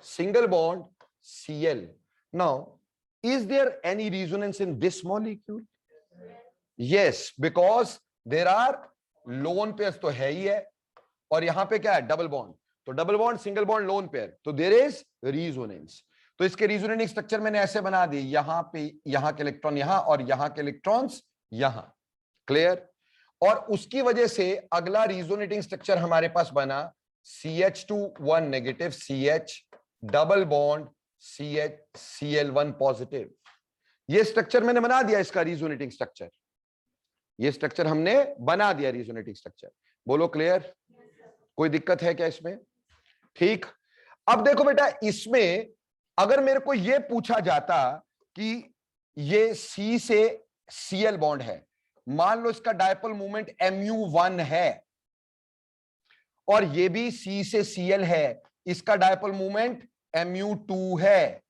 single bond Cl। Now is there any resonance in this molecule? Yes, because there are lone pairs तो है ही है, और यहां पे क्या है, डबल बॉन्ड, तो double bond single bond lone pair, तो देयर इज रेजोनेंस। तो इसके रेजोनेटिंग स्ट्रक्चर मैंने ऐसे बना दी, यहां पे यहां के इलेक्ट्रॉन यहां और यहां के इलेक्ट्रॉन्स यहां। क्लियर? और उसकी वजह से अगला रेजोनेटिंग स्ट्रक्चर हमारे पास बना CH2 1 negative CH double bond CH Cl1 positive. ये स्ट्रक्चर मैंने बना दिया, इसका रेजोनेटिंग स्ट्रक्चर, ये स्ट्रक्चर हमने बना दिया रेजोनेटिंग स्ट्रक्चर। बोलो क्लियर? कोई दिक्कत है क्या इसमें? ठीक, अब देखो बेटा, इसमें अगर मेरे को यह पूछा जाता कि ये C से Cl बॉन्ड है, मान लो इसका डायपोल मूवमेंट mu1 है, और ये भी C से Cl है, इसका डायपोल मूवमेंट mu2 है।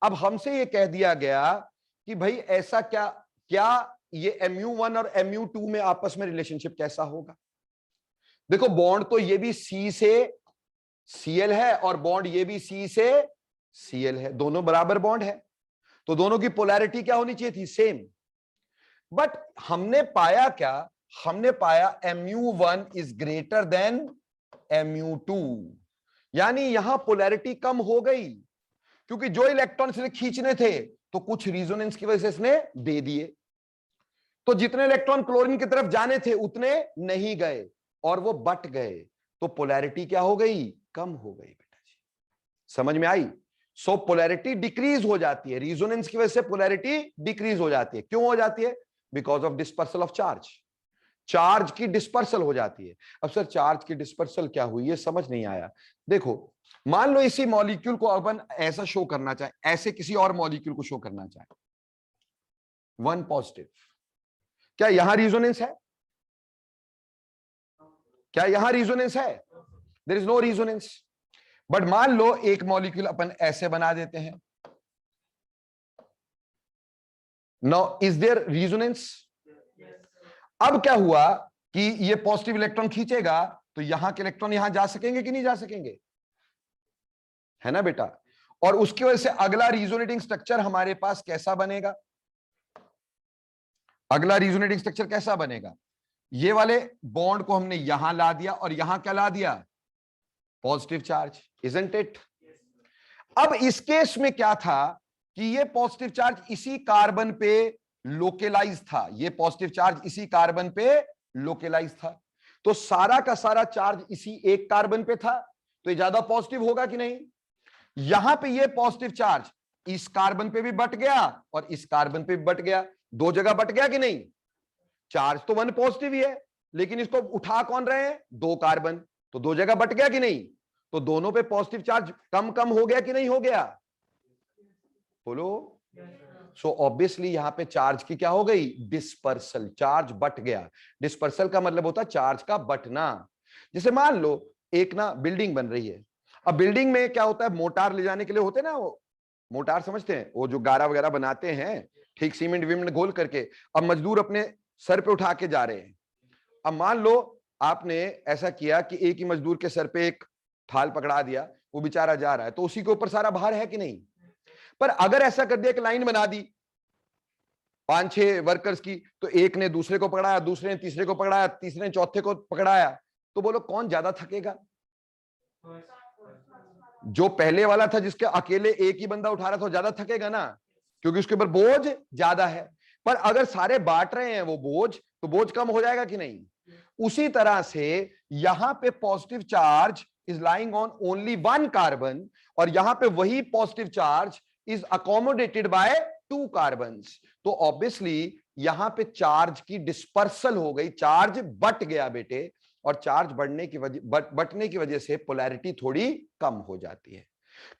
अब हमसे ये कह दिया गया कि भाई ऐसा क्या ये mu1 और mu2 में आपस में रिलेशनशिप कैसा होगा? देखो, बॉन्ड तो ये भी C से Cl है और बॉन्ड ये भी C से Cl है, दोनों बराबर बॉन्ड है, तो दोनों की पोलैरिटी क्या होनी चाहिए थी? सेम। बट हमने पाया क्या? हमने पाया mu1 is greater than mu2, यानी यहां पोलैरिटी कम हो गई, क्योंकि जो इलेक्ट्रॉन इसने खींचने थे तो कुछ रेजोनेंस की वजह से इसने दे दिए, तो जितने इलेक्ट्रॉन क्लोरीन की तरफ जाने थे उतने नहीं गए और वो बट गए, तो पोलैरिटी क्या हो गई? कम हो गई। बेटा जी समझ में आई? सो पोलैरिटी डिक्रीज हो जाती है, रेजोनेंस की वजह से पोलैरिटी डिक्रीज हो जाती है। क्यों हो जाती है? Because of dispersal of charge, charge की डिस्पर्सल हो जाती है। अब सर चार्ज की डिस्पर्सल क्या हुई, ये समझ नहीं आया। देखो, मान लो इसी मॉलिक्यूल को अपन ऐसा शो करना चाहे, ऐसे किसी और मॉलिक्यूल को शो करना चाहे, 1 पॉजिटिव, क्या यहां रेजोनेंस है? क्या यहां रेजोनेंस है? There is no resonance. But मान लो एक मॉलिक्यूल अपन ऐसे बना देते हैं, नाउ इज देयर रेजोनेंस? अब क्या हुआ कि ये पॉजिटिव इलेक्ट्रॉन खींचेगा तो यहां के इलेक्ट्रॉन यहां जा सकेंगे कि नहीं जा सकेंगे? है ना बेटा? और उसकी वजह से अगला रेजोनेटिंग स्ट्रक्चर हमारे पास कैसा बनेगा? अगला रेजोनेटिंग स्ट्रक्चर कैसा बनेगा? ये वाले बॉन्ड को हमने यहां ला दिया और यहां क्या ला दिया? Positive charge, isn't it? अब इस केस में क्या था कि ये पॉजिटिव चार्ज इसी कार्बन पे लोकेलाइज था, ये पॉजिटिव चार्ज इसी कार्बन पे लोकेलाइज था, तो सारा का सारा चार्ज इसी एक कार्बन पे था, तो ये ज्यादा पॉजिटिव होगा कि नहीं? यहां पे ये पॉजिटिव चार्ज इस कार्बन पे भी बट गया और इस कार्बन पे भी बट गया, दो जगह बट गया कि नहीं? चार्ज तो 1 पॉजिटिव ही है, लेकिन इसको उठा कौन रहे हैं? 2 कार्बन, तो दो जगह बट गया कि नहीं? तो दोनों पे पॉजिटिव चार्ज कम कम हो गया कि नहीं हो गया? बोलो। सो ऑब्वियसली यहां पे चार्ज की क्या हो गई, डिस्पर्सल, चार्ज बट गया। डिस्पर्सल का मतलब होता है चार्ज का बटना। जैसे मान लो एक ना बिल्डिंग बन रही है, अब बिल्डिंग में क्या होता है, मोटार ले जाने के लिए होते हैं ना, वो मोटार समझते हैं, वो जो गारा वगैरह बनाते हैं, ठीक, सीमेंट वीमेंट घोल करके। अब मजदूर अपने सर पे उठा के जा रहे हैं। अब मान लो आपने ऐसा किया कि एक ही मजदूर के सर पे एक थाल पकड़ा दिया, वो बेचारा जा रहा है, तो उसी के ऊपर सारा भार है कि नहीं। पर अगर ऐसा कर दिया, एक लाइन बना दी 5-6 वर्कर्स की, तो एक ने दूसरे को पकड़ाया, दूसरे ने तीसरे को पकड़ाया, तीसरे ने चौथे को पकड़ाया, तो बोलो कौन ज्यादा थकेगा। जो पहले वाला था, जिसके अकेले एक ही बंदा उठा रहा था, ज्यादा थकेगा ना, क्योंकि उसके ऊपर बोझ ज्यादा है। पर अगर सारे बांट रहे हैं वो बोझ, तो बोझ कम हो जाएगा कि नहीं। उसी तरह से यहां पे positive charge is lying on only 1 carbon, और यहां पे वही positive charge is accommodated by 2 carbons. तो ऑब्वियसली यहां पे चार्ज की डिस्पर्सल हो गई, चार्ज बट गया बेटे, और चार्ज बटने की वजह से पोलैरिटी थोड़ी कम हो जाती है,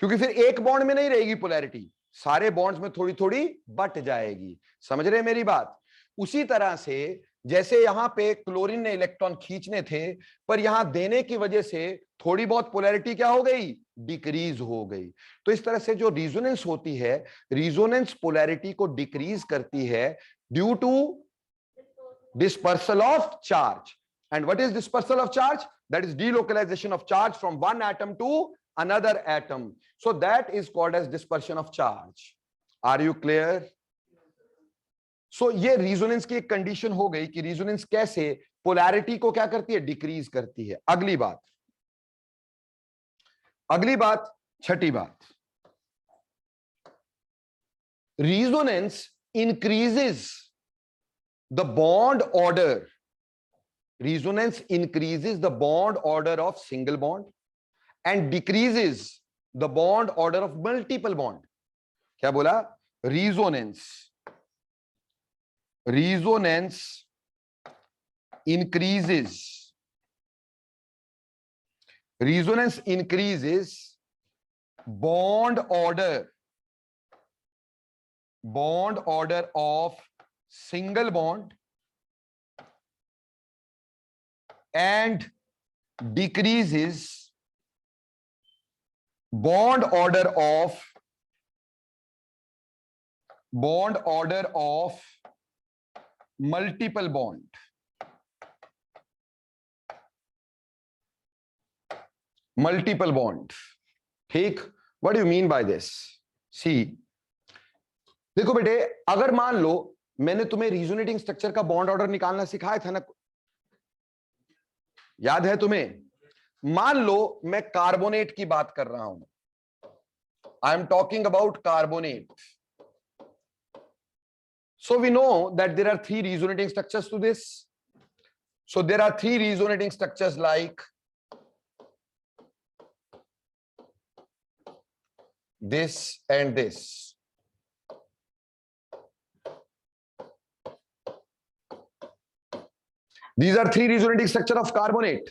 क्योंकि फिर एक बॉन्ड में नहीं रहेगी पोलैरिटी, सारे बॉन्ड्स में थोड़ी थोड़ी बट जाएगी। समझ रहे मेरी बात। उसी तरह से जैसे यहां पे क्लोरीन ने इलेक्ट्रॉन खींचने थे, पर यहां देने की वजह से थोड़ी बहुत पोलैरिटी क्या हो गई, डिक्रीज हो गई। तो इस तरह से जो रिजोनेंस होती है, रिजोनेंस पोलैरिटी को डिक्रीज करती है due to dispersal of charge. And what is dispersal of charge? That is delocalization of charge from one atom to another atom. So that is called as dispersion of charge. Are you clear? So ये resonance की एक condition हो गई कि resonance कैसे polarity को क्या करती है, डिक्रीज करती है। अगली बात, छठी बात, resonance increases the bond order. Resonance increases the bond order of single bond and decreases the bond order of multiple bond. क्या बोला, resonance increases bond order of single bond and decreases bond order of multiple bond. ठीक, what do you mean by this? See, देखो बेटे, अगर मान लो मैंने तुम्हें resonating structure का बॉन्ड ऑर्डर निकालना सिखाया था ना, याद है तुम्हें। मान लो मैं कार्बोनेट की बात कर रहा हूं, I am talking about carbonate. So we know that there are 3 resonating structures to this. So there are 3 resonating structures like this and this. These are 3 resonating structure of carbonate.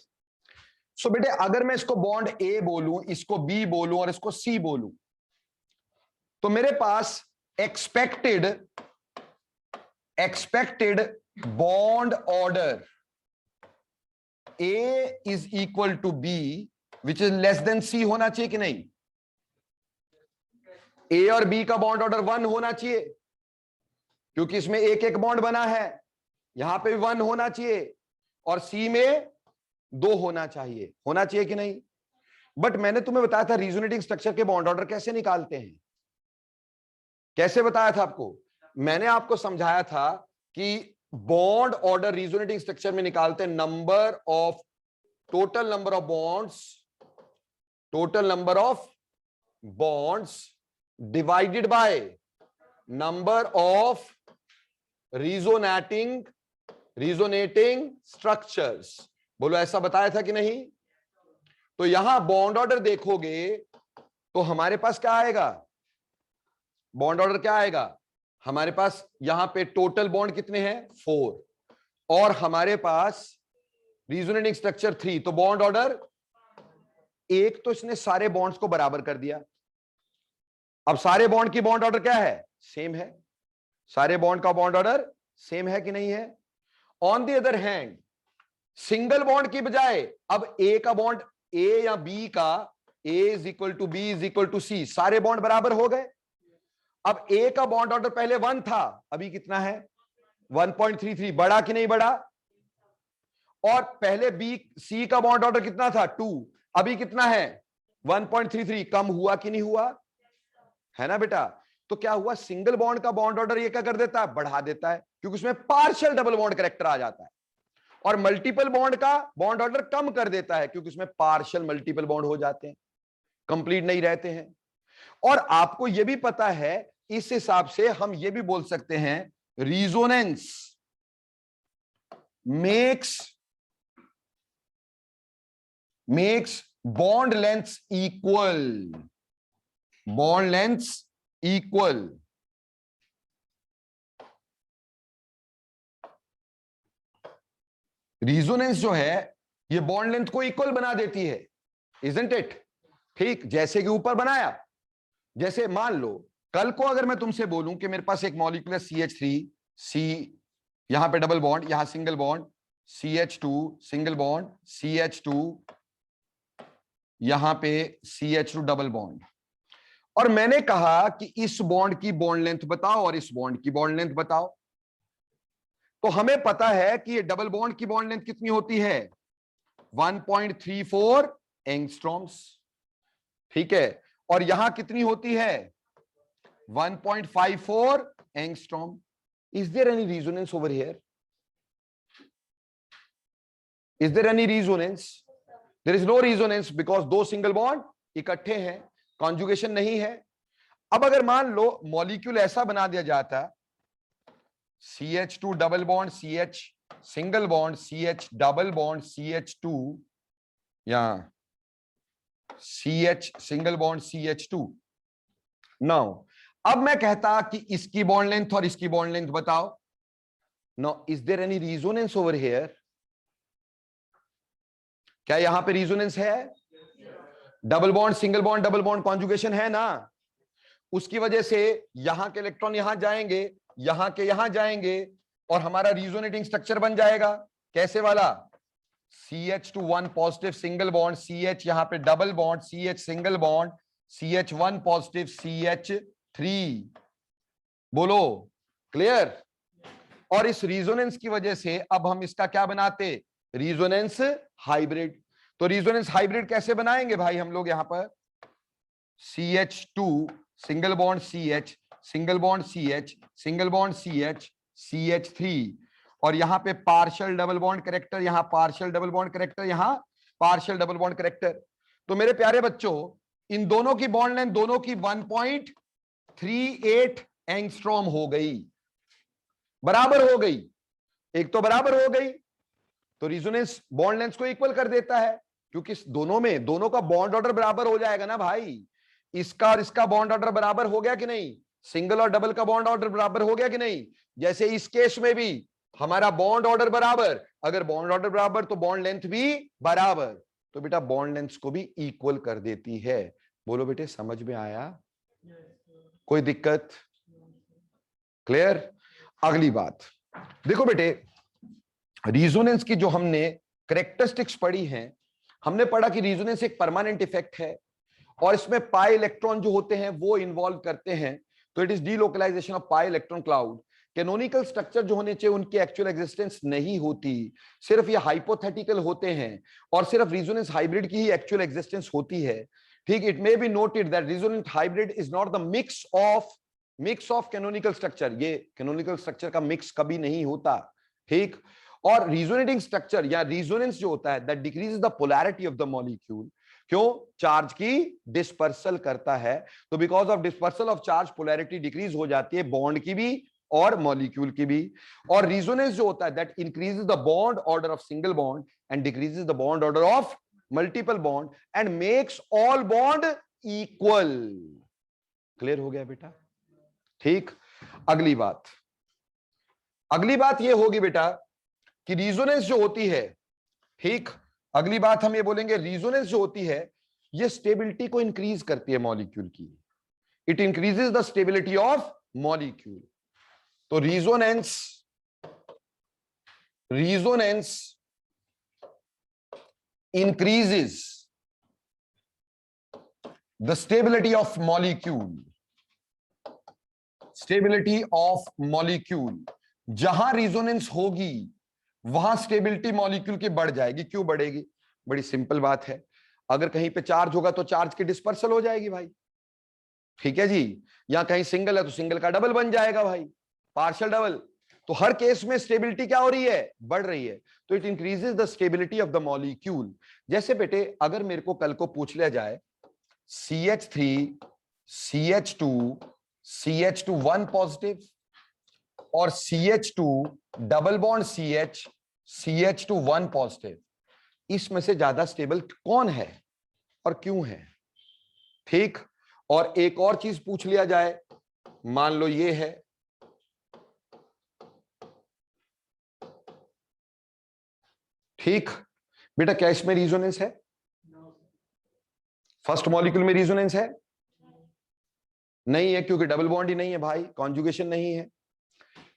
So बेटे अगर मैं इसको bond A बोलूं, इसको B बोलूं और इसको C बोलूं, तो मेरे पास expected bond order A is equal to B, which is less than C होना चाहिए कि नहीं। A और B का बॉन्ड ऑर्डर 1 होना चाहिए, क्योंकि इसमें एक एक बॉन्ड बना है, यहां पे भी 1 होना चाहिए, और C में 2 होना चाहिए कि नहीं। बट मैंने तुम्हें बताया था रिजोनेटिंग स्ट्रक्चर के बॉन्ड ऑर्डर कैसे निकालते हैं, कैसे बताया था आपको। मैंने आपको समझाया था कि बॉन्ड ऑर्डर रिजोनेटिंग स्ट्रक्चर में निकालते हैं total number of bonds divided by number of resonating structures. बोलो ऐसा बताया था कि नहीं। तो यहां बॉन्ड ऑर्डर देखोगे तो हमारे पास क्या आएगा, बॉन्ड ऑर्डर क्या आएगा, हमारे पास यहां पे टोटल बॉन्ड कितने हैं 4, और हमारे पास रिजोनेटिंग स्ट्रक्चर 3, तो बॉन्ड ऑर्डर 1, तो इसने सारे बॉन्ड्स को बराबर कर दिया। अब सारे बॉन्ड की बॉन्ड ऑर्डर क्या है, सेम है, सारे बॉन्ड का बॉन्ड ऑर्डर सेम है कि नहीं है? On the other hand single bond की बजाय अब ए का बॉन्ड, ए या बी का, A is equal to B is equal to C, सारे बॉन्ड बराबर हो गए। अब ए का बॉन्ड ऑर्डर पहले 1 था, अभी कितना है? 1.33, बड़ा कि नहीं बड़ा? और पहले बी सी का बॉन्ड ऑर्डर कितना था? 2, अभी कितना है? 1.33, कम हुआ कि नहीं हुआ? है ना बेटा? तो क्या हुआ, सिंगल बॉन्ड का बॉन्ड ऑर्डर ये क्या कर देता है? बढ़ा देता है, क्योंकि उसमें पार्शियल डबल बॉन्ड कैरेक्टर आ जाता है। और मल्टीपल बॉन्ड का बॉन्ड ऑर्डर कम कर देता है, क्योंकि उसमें पार्शियल मल्टीपल बॉन्ड हो जाते हैं, कंप्लीट नहीं रहते हैं। और आपको यह भी पता है, इस हिसाब से हम ये भी बोल सकते हैं, resonance makes bond length equal, bond length equal. Resonance जो है ये बॉन्ड लेंथ को इक्वल बना देती है, इजंट इट? ठीक, जैसे कि ऊपर बनाया, जैसे मान लो कल को अगर मैं तुमसे बोलूं कि मेरे पास एक मॉलिक्यूल है CH3, C, यहां पे डबल बॉन्ड, यहां single bond, CH2 single bond, CH2, यहां पे CH2 डबल बॉन्ड, और मैंने कहा कि इस बॉन्ड की बॉन्ड लेंथ बताओ और इस बॉन्ड की बॉन्ड लेंथ बताओ, तो हमें पता है कि ये डबल बॉन्ड की बॉन्ड लेंथ कितनी होती है? 1.34 एंगस्ट्रॉम्स, ठीक है, और यहां कितनी होती है? 1.54 angstrom. Is there any resonance over here? Is there any resonance? There is no resonance, because दो सिंगल बॉन्ड इकट्ठे हैं, कॉन्जुगेशन नहीं है। अब अगर मान लो मॉलिक्यूल ऐसा बना दिया जाता, CH2 double bond CH single bond, CH double bond CH2, या CH single bond CH2। Now अब मैं कहता कि इसकी बॉन्ड लेंथ और इसकी बॉन्ड लेंथ बताओ। Now is there any resonance over here? क्या यहां पे रेजोनेंस है? Double bond single bond double bond conjugation है ना, उसकी वजह से यहां के इलेक्ट्रॉन यहां जाएंगे, यहां के यहां जाएंगे, और हमारा रेजोनेटिंग स्ट्रक्चर बन जाएगा। कैसे वाला? CH2 1 positive single bond, CH यहां पे double bond, CH single bond, CH 1 positive CH3। बोलो क्लियर? और इस रेजोनेंस की वजह से अब हम इसका क्या बनाते? Resonance hybrid. तो रेजोनेंस हाइब्रिड कैसे बनाएंगे भाई हम लोग? यहां पर CH2 single bond CH single bond CH single bond CH CH3, और यहां पे पार्शियल डबल बॉन्ड कैरेक्टर, यहां पार्शियल डबल बॉन्ड कैरेक्टर, यहां पार्शियल डबल बॉन्ड कैरेक्टर। तो मेरे प्यारे बच्चों, इन दोनों की बॉन्ड लेंथ दोनों की 1.38 एंगस्ट्रॉम हो गई, बराबर हो गई, एक तो बराबर हो गई, तो रेजोनेंस बॉन्ड लेंथ को इक्वल कर देता है, क्योंकि दोनों में दोनों का बॉन्ड ऑर्डर बराबर हो जाएगा ना भाई। इसका और इसका बॉन्ड ऑर्डर बराबर हो गया कि नहीं? सिंगल और डबल का बॉन्ड ऑर्डर बराबर हो गया कि नहीं? जैसे इस केस में भी हमारा बॉन्ड ऑर्डर बराबर, अगर बॉन्ड ऑर्डर बराबर तो बॉन्ड लेंथ भी बराबर, तो बेटा बॉन्ड लेंथ को भी इक्वल कर देती है। बोलो बेटे, समझ में आया? कोई दिक्कत? क्लियर? अगली बात देखो बेटे, रेजोनेंस की जो हमने कैरेक्टरिस्टिक्स पढ़ी हैं, हमने पढ़ा कि रेजोनेंस एक परमानेंट इफेक्ट है, और इसमें पाई इलेक्ट्रॉन जो होते हैं वो इन्वॉल्व करते हैं। तो it is delocalization of pi electron cloud. Canonical structure जो होने चाहिए उनकी एक्चुअल एग्जिस्टेंस नहीं होती, सिर्फ ये हाइपोथेटिकल होते हैं, और सिर्फ रेजोनेंस हाइब्रिड की ही एक्चुअल एग्जिस्टेंस होती है। ठीक, it may be noted that resonance hybrid is not the mix of canonical structure. ये कैनोनिकल स्ट्रक्चर का मिक्स कभी नहीं होता। ठीक, और रेजोनेटिंग स्ट्रक्चर या रेजोनेंस जो होता है that decreases the polarity of the molecule. क्यों? चार्ज की डिस्पर्सल करता है, तो because of dispersal of charge polarity decrease हो जाती है, बॉन्ड की भी और मॉलिक्यूल की भी। और रेजोनेंस जो होता है that increases the bond order of single bond and decreases the bond order of multiple bond and makes all bond equal. Clear हो गया बेटा? ठीक, अगली बात ये होगी बेटा कि रेजोनेंस जो होती है, ठीक, अगली बात हम ये बोलेंगे, रेजोनेंस जो होती है ये स्टेबिलिटी को इंक्रीज करती है मॉलिक्यूल की। It increases the stability of molecule. तो resonance increases the stability of molecule. Stability of molecule, जहां रिजोनेंस होगी वहां स्टेबिलिटी मॉलिक्यूल की बढ़ जाएगी। क्यों बढ़ेगी? बड़ी सिंपल बात है, अगर कहीं पे चार्ज होगा तो चार्ज की डिस्पर्सल हो जाएगी भाई, ठीक है जी। या कहीं सिंगल है तो सिंगल का डबल बन जाएगा भाई, पार्शियल डबल। तो हर केस में स्टेबिलिटी क्या हो रही है? बढ़ रही है। तो it increases the stability of the molecule. जैसे बेटे अगर मेरे को कल को पूछ लिया जाए CH3 CH2 CH2 1 पॉजिटिव और CH2 double bond CH CH2 1 positive, इसमें से ज्यादा स्टेबल कौन है और क्यों है? ठीक। और एक और चीज पूछ लिया जाए, मान लो ये है, ठीक बेटा, क्या इसमें रिजोनेंस है? फर्स्ट मॉलिक्यूल में रिजोनेंस है? नहीं है, क्योंकि डबल बॉन्ड ही नहीं है भाई, कॉन्जुगेशन नहीं है।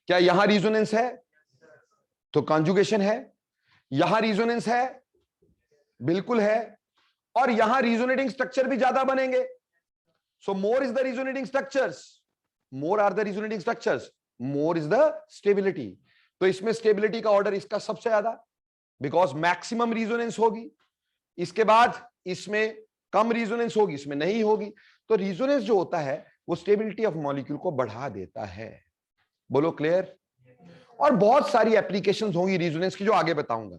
क्या यहां रिजोनेंस है? तो कॉन्जुगेशन है। यहां रिजोनेंस है? बिल्कुल है। और यहां रिजोनेटिंग स्ट्रक्चर भी ज्यादा बनेंगे। So more is the resonating structures, more are the resonating structures, more is the stability. तो इसमें स्टेबिलिटी का ऑर्डर इसका सबसे ज्यादा, बिकॉज मैक्सिमम रिजोनेंस होगी। इसके बाद इसमें कम रिजोनेंस होगी, इसमें नहीं होगी। तो रिजोनेंस जो होता है वो स्टेबिलिटी ऑफ मॉलिक्यूल को बढ़ा देता है। बोलो क्लियर? और बहुत सारी एप्लीकेशंस होंगी रिजोनेंस की जो आगे बताऊंगा।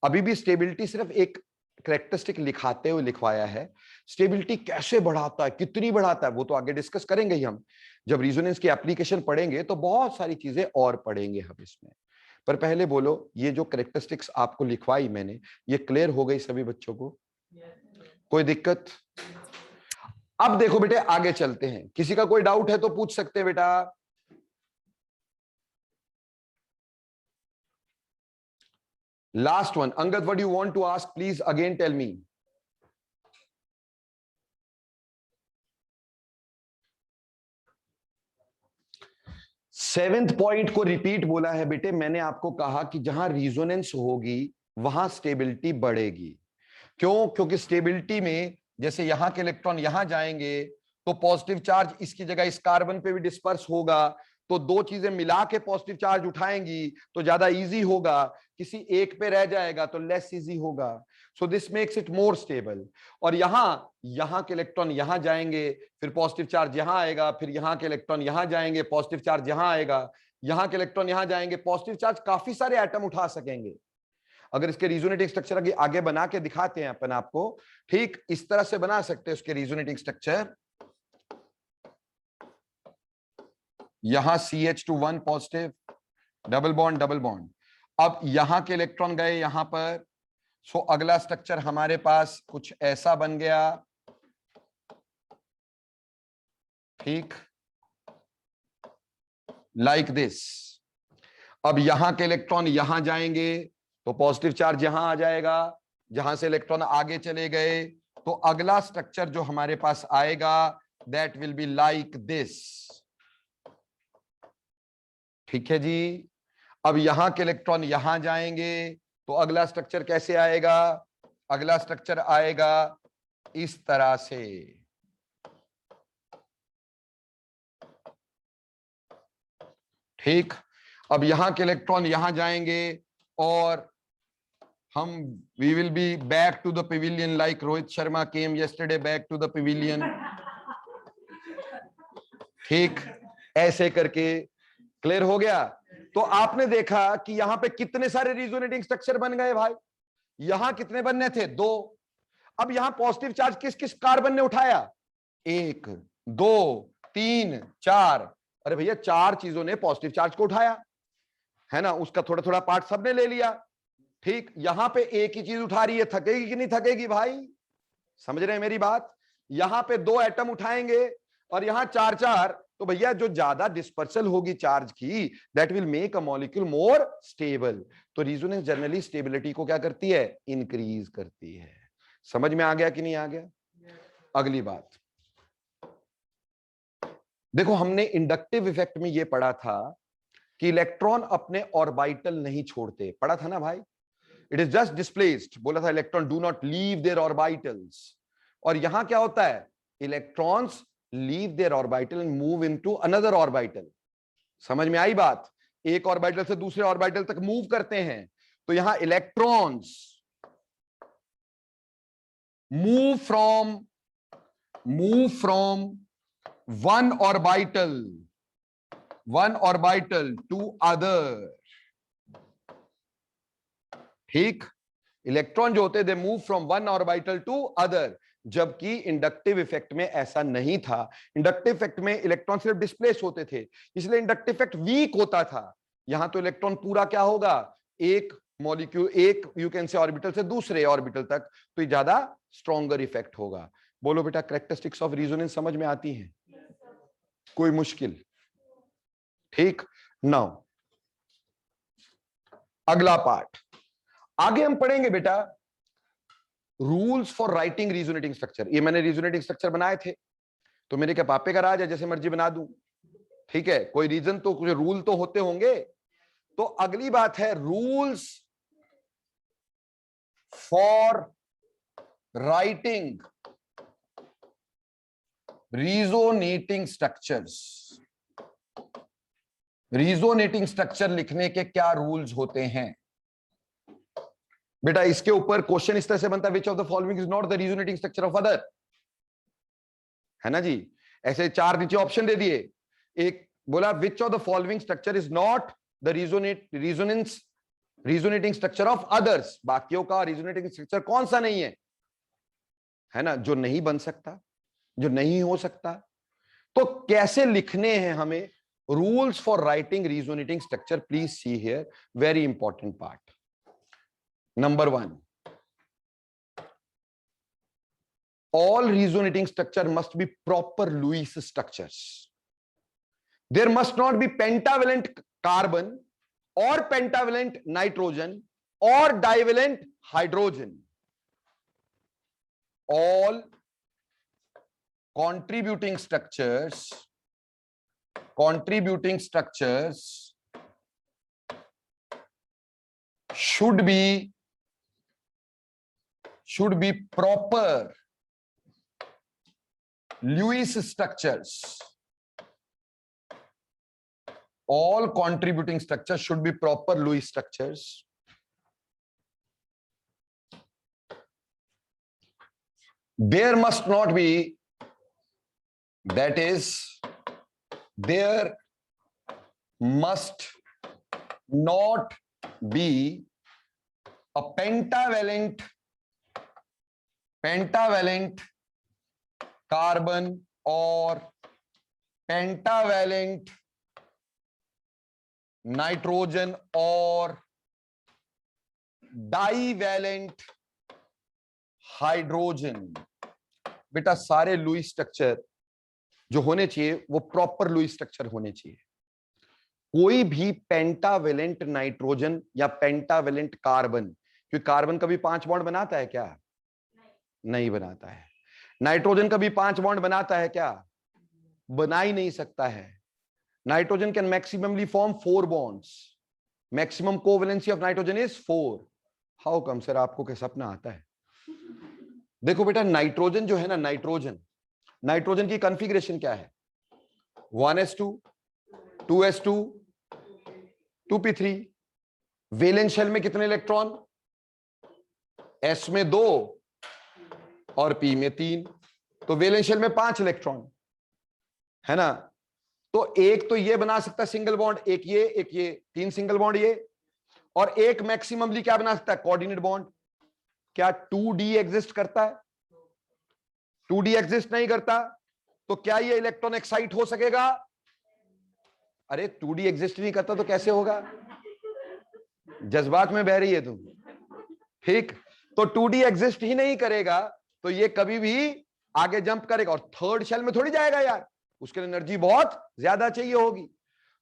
अभी भी स्टेबिलिटी सिर्फ एक कैरेक्टरिस्टिक लिखाते हुए लिखवाया है। स्टेबिलिटी कैसे बढ़ाता है, कितनी बढ़ाता है, वो तो आगे डिस्कस करेंगे ही हम। जब रिजोनेंस की एप्लीकेशन पढ़ेंगे तो बहुत सारी चीजें और पढ़ेंगे हम इसमें। पर पहले बोलो, ये जो कैरेक्टरिस्टिक्स आपको लिखवाई मैंने, ये क्लियर हो गई सभी बच्चों को? कोई दिक्कत? अब देखो बेटे आगे चलते हैं, किसी का कोई डाउट है तो पूछ सकते हैं बेटा। Last one, Angad, what do you want to ask? Please again tell me. Seventh point को रिपीट बोला है बेटे, मैंने आपको कहा कि जहां रिजोनेंस होगी वहां स्टेबिलिटी बढ़ेगी। क्यों? क्योंकि स्टेबिलिटी में जैसे यहां के इलेक्ट्रॉन यहां जाएंगे तो पॉजिटिव चार्ज इसकी जगह इस कार्बन पे भी डिस्पर्स होगा, तो दो चीजें मिला के पॉजिटिव चार्ज उठाएंगी तो ज्यादा इजी होगा, किसी एक पे रह जाएगा तो लेस इजी होगा। So this makes it more stable. और यहां के इलेक्ट्रॉन यहां जाएंगे, फिर पॉजिटिव चार्ज यहां आएगा, फिर यहां के इलेक्ट्रॉन यहां जाएंगे, पॉजिटिव चार्ज यहां आएगा, यहां के इलेक्ट्रॉन यहां जाएंगे, पॉजिटिव चार्ज काफी सारे एटम उठा सकेंगे। अगर इसके रिजोनेटिंग स्ट्रक्चर आगे बना के दिखाते हैं अपन आपको, ठीक इस तरह से बना सकते हैं उसके रिजोनेटिंग स्ट्रक्चर। यहां CH2 1 positive, double bond double bond. अब यहां के इलेक्ट्रॉन गए यहां पर, सो अगला स्ट्रक्चर हमारे पास कुछ ऐसा बन गया, ठीक, लाइक दिस। अब यहां के इलेक्ट्रॉन यहां जाएंगे तो पॉजिटिव चार्ज यहां आ जाएगा, जहां से इलेक्ट्रॉन आगे चले गए तो अगला स्ट्रक्चर जो हमारे पास आएगा that will be like this, ठीक है जी। अब यहां के इलेक्ट्रॉन यहां जाएंगे तो अगला स्ट्रक्चर कैसे आएगा? अगला स्ट्रक्चर आएगा इस तरह से, ठीक। अब यहां के इलेक्ट्रॉन यहां जाएंगे और हम we will be back to the pavilion like Rohit Sharma came yesterday back to the pavilion, ठीक, ऐसे करके। क्लियर हो गया? तो आपने देखा कि यहां पे कितने सारे रिजोनेटिंग स्ट्रक्चर बन गए भाई। यहां कितने बनने थे? 2। अब यहां पॉजिटिव चार्ज किस किस कार्बन ने उठाया? 1 2 3 4। अरे भैया 4 चीजों ने पॉजिटिव चार्ज को उठाया है ना, उसका थोड़ा थोड़ा पार्ट सबने ले लिया, ठीक। यहां पे एक ही चीज उठा रही है, थकेगी कि नहीं थकेगी भाई? समझ रहे हैं मेरी बात? यहां पे 2 एटम उठाएंगे और यहां 4 4, तो भैया जो ज्यादा डिस्पर्सल होगी चार्ज की that will make a molecule more stable. तो रिजोनेंस जनरली स्टेबिलिटी को क्या करती है? इंक्रीज करती है। समझ में आ गया कि नहीं आ गया? अगली बात देखो, हमने इंडक्टिव इफेक्ट में ये पढ़ा था कि इलेक्ट्रॉन अपने ऑर्बिटल नहीं छोड़ते, पढ़ा था ना भाई, इट इज जस्ट डिस्प्लेस्ड, बोला था electron do not leave their orbitals. और यहां क्या होता है, electrons leave their orbital and move into another orbital. समझ में आई बात, एक ऑर्बिटल से दूसरे ऑर्बिटल तक मूव करते हैं। तो यहां electrons move from one orbital to other. ठीक, इलेक्ट्रॉन जो होते they move from one orbital to other, जबकि इंडक्टिव इफेक्ट में ऐसा नहीं था। इंडक्टिव इफेक्ट में इलेक्ट्रॉन सिर्फ डिस्प्लेस होते थे, इसलिए इंडक्टिव इफेक्ट वीक होता था। यहां तो इलेक्ट्रॉन पूरा क्या होगा, एक मॉलिक्यूल, एक यू कैन से ऑर्बिटल से दूसरे ऑर्बिटल तक, तो ये ज्यादा स्ट्रॉन्गर इफेक्ट होगा। बोलो बेटा, कैरेक्टरिस्टिक्स ऑफ रेजोनेंस समझ में आती है? कोई मुश्किल? ठीक, नाउ अगला पार्ट, आगे हम पढ़ेंगे बेटा rules for writing resonating structure. ये मैंने रिजोनेटिंग स्ट्रक्चर बनाए थे, तो मेरे क्या पापे का राज है, जैसे मर्जी बना दूं। ठीक है, कोई रीजन तो, कुछ रूल तो होते होंगे। तो अगली बात है rules for writing resonating structures. Resonating structure लिखने के क्या रूल्स होते हैं बेटा? इसके ऊपर क्वेश्चन इस तरह से बनता है, which of the following is not the resonating structure of other, है ना जी। ऐसे चार नीचे ऑप्शन दे दिए, एक बोला which of the following structure is not the resonating structure of others, बाकियों का रिजोनेटिंग स्ट्रक्चर कौन सा नहीं है ना, जो नहीं बन सकता, जो नहीं हो सकता। तो कैसे लिखने हैं हमें rules for writing resonating structure, please see here, very important part. Number 1, all resonating structure must be proper Lewis structures. There must not be pentavalent carbon or pentavalent nitrogen or divalent hydrogen. All contributing structures should be proper Lewis structures. All contributing structures should be proper Lewis structures. There must not be, that is, there must not be a pentavalent carbon or pentavalent nitrogen or divalent hydrogen. बेटा सारे Lewis structure जो होने चाहिए वो proper Lewis structure होने चाहिए। कोई भी पेंटावेलेंट नाइट्रोजन या पेंटावेलेंट कार्बन, क्योंकि कार्बन कभी 5 बॉन्ड बनाता है क्या? नहीं बनाता है। नाइट्रोजन कभी 5 बॉन्ड बनाता है क्या? बना ही नहीं सकता है। Nitrogen can maximally form 4 bonds. Maximum covalency of nitrogen is 4। How come sir, आपको क्या सपना आता है? देखो बेटा, नाइट्रोजन जो है ना, नाइट्रोजन की कॉन्फ़िगरेशन क्या है? 1s2 2s2 2p3। Valence shell में कितने इलेक्ट्रॉन? s में 2 और p में 3, तो वैलेंस शेल में 5 इलेक्ट्रॉन है ना। तो एक तो ये बना सकता है सिंगल बॉन्ड, एक ये 3 सिंगल बॉन्ड ये, और एक मैक्सिममली क्या बना सकता है? Coordinate bond. क्या 2d एग्जिस्ट करता है? 2d एग्जिस्ट नहीं करता, तो क्या ये इलेक्ट्रॉन एक्साइट हो सकेगा? अरे 2d एग्जिस्ट नहीं करता तो कैसे होगा? जज्बात में बह रही है तुम। ठीक, तो 2d एग्जिस्ट ही नहीं करेगा तो ये कभी भी आगे जंप करेगा, और थर्ड शेल में थोड़ी जाएगा यार, उसके लिए एनर्जी बहुत ज्यादा चाहिए होगी,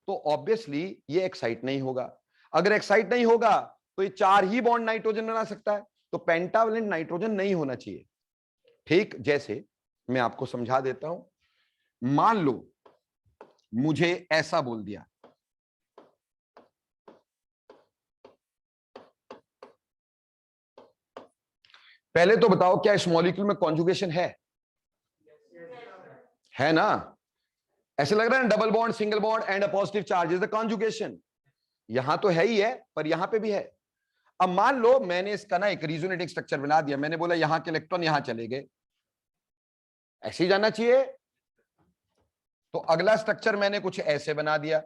तो ऑब्वियसली ये एक्साइट नहीं होगा। अगर एक्साइट नहीं होगा तो ये 4 ही बॉन्ड नाइट्रोजन बना सकता है, तो पेंटावेलेंट नाइट्रोजन नहीं होना चाहिए। ठीक, जैसे मैं आपको समझा देता हूं, मान लो मुझे ऐसा बोल दिया, पहले तो बताओ क्या इस मॉलिक्यूल में कॉन्जुगेशन है ना? ऐसे लग रहा है ना, double bond, single bond and a positive charge is the conjugation. यहां तो है ही है, पर यहां पे भी है। अब मान लो मैंने इसका ना एक रिजोनेटिंग स्ट्रक्चर बना दिया, मैंने बोला यहां के इलेक्ट्रॉन यहां चले गए, ऐसे ही जाना चाहिए। तो अगला स्ट्रक्चर मैंने कुछ ऐसे बना दिया,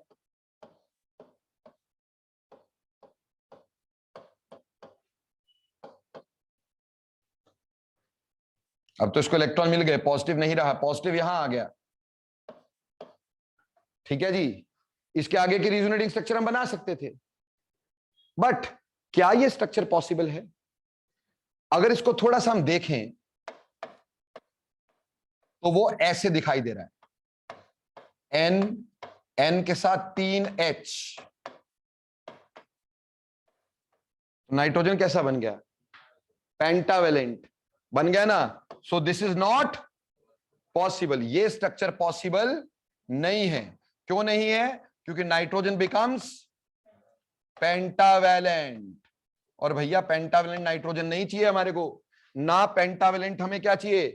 अब तो इसको इलेक्ट्रॉन मिल गए, पॉजिटिव नहीं रहा, पॉजिटिव यहां आ गया। ठीक है जी, इसके आगे की रिजोनेटिंग स्ट्रक्चर हम बना सकते थे, बट क्या ये स्ट्रक्चर पॉसिबल है? अगर इसको थोड़ा सा हम देखें तो वो ऐसे दिखाई दे रहा है, एन के साथ 3H, नाइट्रोजन कैसा बन गया? पेंटावेलेंट बन गया ना। सो दिस इज नॉट पॉसिबल, ये स्ट्रक्चर पॉसिबल नहीं है। क्यों नहीं है? क्योंकि नाइट्रोजन बिकम्स पेंटावेलेंट, और भैया पेंटावेलेंट नाइट्रोजन नहीं चाहिए हमारे को ना। पेंटावेलेंट हमें क्या चाहिए?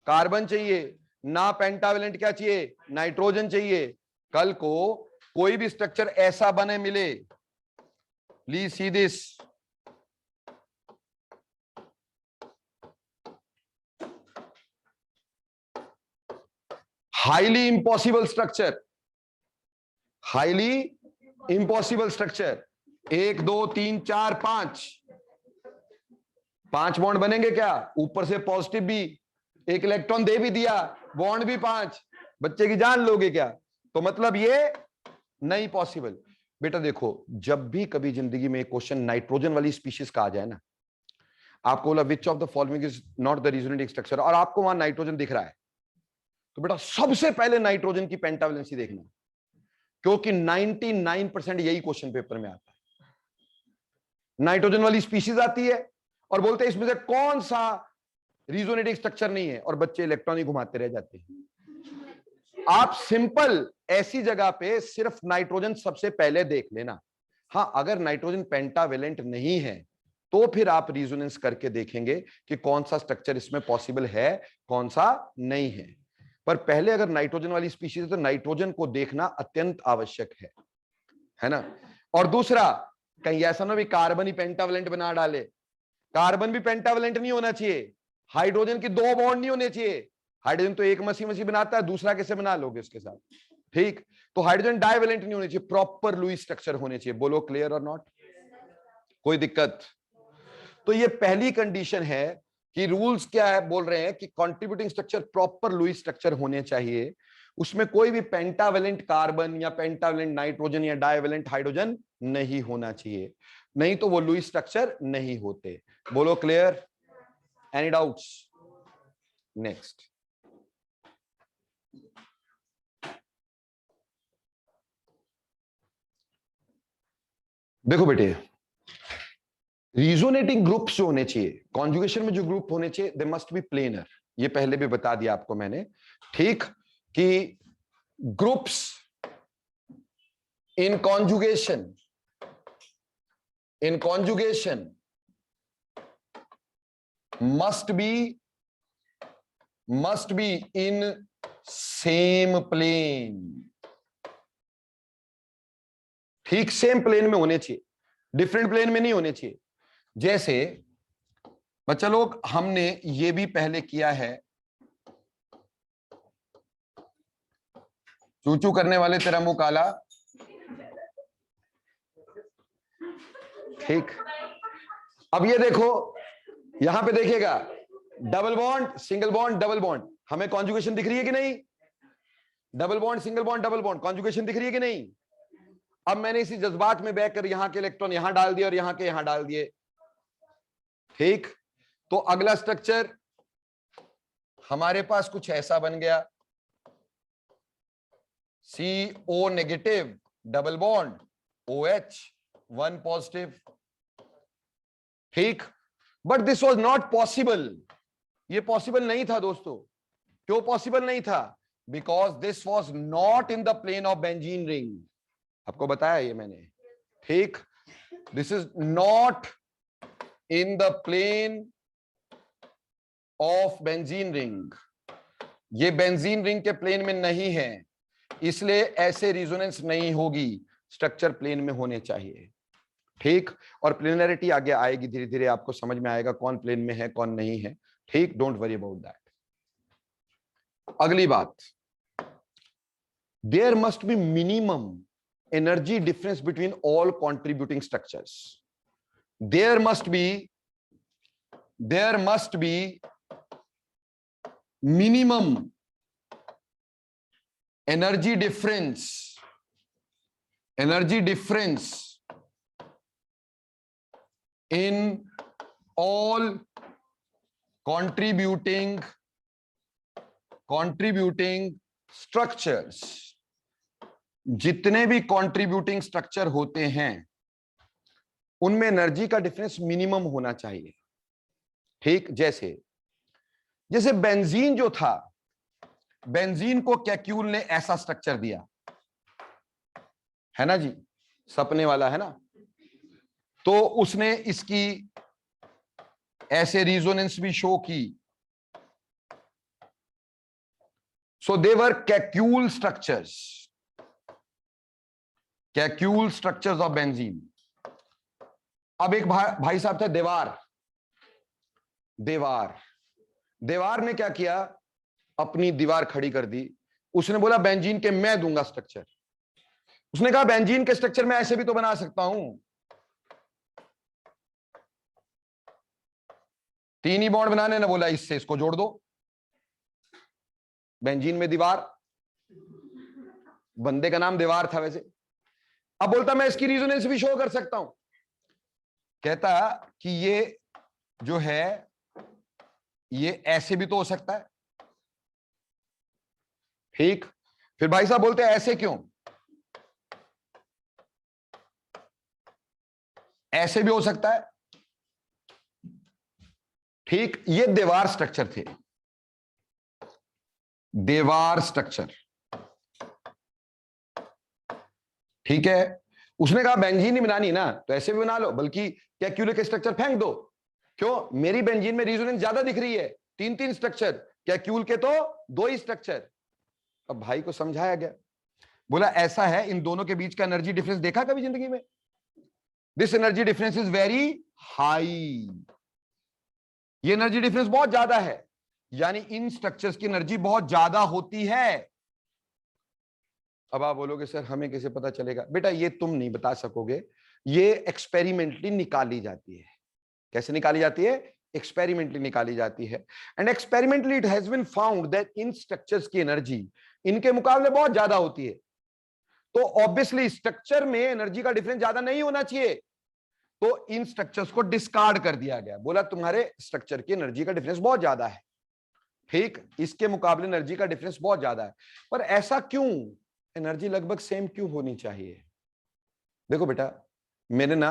कार्बन चाहिए ना। पेंटावेलेंट क्या चाहिए? नाइट्रोजन चाहिए। कल को कोई भी स्ट्रक्चर ऐसा बने मिले, please see this, highly impossible structure, highly impossible structure, 1 2 3 4 5 bond बनेंगे क्या? ऊपर से पॉजिटिव भी, एक इलेक्ट्रॉन दे भी दिया, बॉन्ड भी 5, बच्चे की जान लोगे क्या? तो मतलब ये नहीं पॉसिबल। बेटा देखो, जब भी कभी जिंदगी में क्वेश्चन नाइट्रोजन वाली स्पीशीज का आ जाए ना, आपको बोला which of the following is not the resonating structure, और आपको वहां नाइट्रोजन दिख रहा है, तो बेटा सबसे पहले नाइट्रोजन की पेंटावेलेंसी देखना, क्योंकि 99% यही क्वेश्चन पेपर में आता है। नाइट्रोजन वाली स्पीशीज आती है और बोलते हैं इसमें से कौन सा रिजोनेटिंग स्ट्रक्चर नहीं है, और बच्चे इलेक्ट्रॉन ही घुमाते रह जाते हैं। आप सिंपल ऐसी जगह पे सिर्फ नाइट्रोजन सबसे पहले देख लेना। हां, अगर नाइट्रोजन पेंटावेलेंट नहीं है तो फिर आप रिजोनेंस करके देखेंगे कि कौन सा स्ट्रक्चर इसमें पॉसिबल है, कौन सा नहीं है। पर पहले अगर नाइट्रोजन वाली स्पीशीज है तो नाइट्रोजन को देखना अत्यंत आवश्यक है ना। और दूसरा, कहीं ऐसा ना भी कार्बन ही पेंटावेलेंट बना डाले, कार्बन भी पेंटावेलेंट नहीं होना चाहिए, हाइड्रोजन की 2 बॉन्ड नहीं होने चाहिए। हाइड्रोजन तो एक मसी बनाता है, दूसरा कैसे बना लोगे उसके साथ? ठीक, तो हाइड्रोजन डाइवेलेंट नहीं होने चाहिए, प्रॉपर लुईस स्ट्रक्चर होने चाहिए। बोलो क्लियर और नॉट? कोई दिक्कत? तो ये पहली कंडीशन है कि रूल्स क्या है, बोल रहे हैं कि contributing structure proper Lewis structure होने चाहिए, उसमें कोई भी पेंटावेलेंट कार्बन या पेंटावेलेंट नाइट्रोजन या डाइवेलेंट हाइड्रोजन नहीं होना चाहिए, नहीं तो वो लुईस स्ट्रक्चर नहीं होते। बोलो क्लियर? Any doubts? नेक्स्ट, देखो बेटे, रिजोनेटिंग ग्रुप्स जो होने चाहिए, कॉन्जुगेशन में जो ग्रुप होने चाहिए, दे मस्ट बी प्लेनर। ये पहले भी बता दिया आपको मैंने, ठीक, कि groups in conjugation must be in same plane, ठीक, सेम प्लेन में होने चाहिए, डिफरेंट प्लेन में नहीं होने चाहिए। जैसे बच्चा लोग, हमने ये भी पहले किया है, चूचू करने वाले तेरा मुंह काला, ठीक। अब ये देखो, यहां पे देखिएगा, double bond, single bond, double bond, हमें कॉन्जुगेशन दिख रही है कि नहीं? Double bond, single bond, double bond, conjugation दिख रही है कि नहीं? अब मैंने इसी जज्बात में बहकर यहां के इलेक्ट्रॉन यहां डाल दिए और यहां के यहां डाल दिए, ठीक। तो अगला स्ट्रक्चर हमारे पास कुछ ऐसा बन गया, CO negative, double bond, OH, 1 positive, ठीक। But this was not possible, ये पॉसिबल नहीं था दोस्तों। क्यों पॉसिबल नहीं था? Because this was not in the plane of benzene ring, आपको बताया ये मैंने, ठीक। This is not in the plane of benzene ring, ये बेंजीन रिंग के प्लेन में नहीं है, इसलिए ऐसे रिजोनेंस नहीं होगी, स्ट्रक्चर प्लेन में होने चाहिए। ठीक, और प्लेनरिटी आगे आएगी, धीरे धीरे आपको समझ में आएगा कौन प्लेन में है कौन नहीं है। ठीक, डोंट वरी अबाउट दैट। अगली बात, there must be minimum energy difference between all contributing structures. There must be minimum energy difference in all contributing structures। जितने भी कंट्रीब्यूटिंग स्ट्रक्चर होते हैं उनमें एनर्जी का डिफरेंस मिनिमम होना चाहिए। ठीक, जैसे बेंजीन जो था, बेंजीन को कैक्यूल ने ऐसा स्ट्रक्चर दिया है ना जी, सपने वाला है ना, तो उसने इसकी ऐसे रिजोनेंस भी शो की। सो दे वर कैक्यूल स्ट्रक्चर्स ऑफ बेंजीन। अब एक भाई साहब थे देवार ने क्या किया, अपनी दीवार खड़ी कर दी। उसने बोला बेंजीन के मैं दूंगा स्ट्रक्चर। उसने कहा बेंजीन के स्ट्रक्चर में ऐसे भी तो बना सकता हूं, 3 ही बॉन्ड बनाने ना, बोला इससे इसको जोड़ दो। बेंजीन में दीवार, बंदे का नाम दीवार था वैसे। अब बोलता मैं इसकी रिजोनेंस भी शो कर सकता हूं। कहता कि ये जो है ये ऐसे भी तो हो सकता है। ठीक, फिर भाई साहब बोलते हैं ऐसे क्यों, ऐसे भी हो सकता है। ठीक, ये दीवार स्ट्रक्चर थे, दीवार स्ट्रक्चर। ठीक है, उसने कहा बेंजीन ही बनानी ना तो ऐसे भी बना लो, बल्कि कैक्यूले के स्ट्रक्चर फेंक दो। क्यों, मेरी बेंजीन में रिजोनेंस ज्यादा दिख रही है, 3 स्ट्रक्चर, कैक्यूल के तो 2 ही स्ट्रक्चर। अब भाई को समझाया गया, बोला ऐसा है, इन दोनों के बीच का एनर्जी डिफरेंस देखा कभी जिंदगी में? This energy difference is very high, ये एनर्जी डिफरेंस बहुत ज्यादा है, यानी इन स्ट्रक्चर्स की एनर्जी बहुत ज्यादा होती है। अब आप बोलोगे सर हमें कैसे पता चलेगा? बेटा ये तुम नहीं बता सकोगे, ये एक्सपेरिमेंटली निकाली जाती है। कैसे निकाली जाती है? एक्सपेरिमेंटली निकाली जाती है। And experimentally it has been found that in structures की एनर्जी इनके मुकाबले बहुत ज्यादा होती है। तो ऑब्वियसली स्ट्रक्चर में एनर्जी का डिफरेंस ज्यादा नहीं होना चाहिए, तो इन स्ट्रक्चर्स को डिस्कार्ड कर दिया गया। बोला तुम्हारे स्ट्रक्चर की एनर्जी का डिफरेंस बहुत ज्यादा है, ठीक, इसके मुकाबले एनर्जी का डिफरेंस बहुत ज्यादा है। पर ऐसा क्यों, एनर्जी लगभग सेम क्यों होनी चाहिए? देखो बेटा, मैंने ना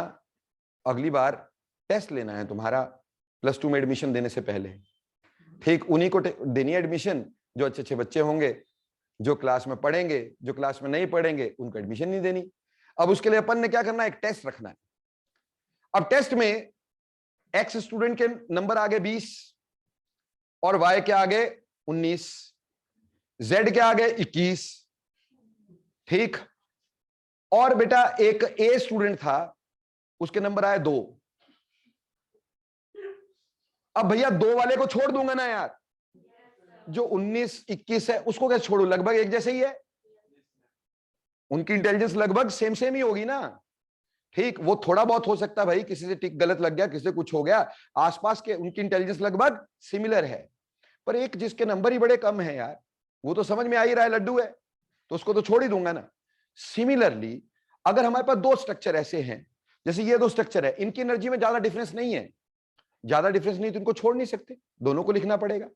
अगली बार टेस्ट लेना है तुम्हारा +2 में एडमिशन देने से पहले। ठीक, उन्हीं को देनी है एडमिशन जो अच्छे अच्छे बच्चे होंगे, जो क्लास में पढ़ेंगे, जो क्लास में नहीं पढ़ेंगे उनको एडमिशन नहीं देनी। अब उसके लिए अपन ने क्या करना है, एक टेस्ट रखना है। अब टेस्ट में एक्स स्टूडेंट के नंबर आगे 20 और वाई के आगे 19, जेड के आगे 21। ठीक, और बेटा एक ए स्टूडेंट था, उसके नंबर आए 2। अब भैया 2 वाले को छोड़ दूंगा ना यार, जो 19 21 है उसको कैसे छोड़ू? लगभग एक जैसे ही है, उनकी इंटेलिजेंस लगभग सेम सेम ही होगी ना। ठीक, वो थोड़ा बहुत हो सकता है भाई, किसी से टिक गलत लग गया, किसी से कुछ हो गया, आसपास के उनकी इंटेलिजेंस लगभग सिमिलर है। पर एक जिसके नंबर ही बड़े कम है यार, वो तो समझ में आ ही रहा है लड्डू है, तो उसको तो छोड़ ही दूंगा ना। सिमिलरली अगर हमारे पास 2 स्ट्रक्चर ऐसे हैं, जैसे ये 2 स्ट्रक्चर है, इनकी एनर्जी में ज्यादा डिफरेंस नहीं है, ज्यादा डिफरेंस नहीं तो इनको छोड़ नहीं सकते, दोनों को लिखना पड़ेगा।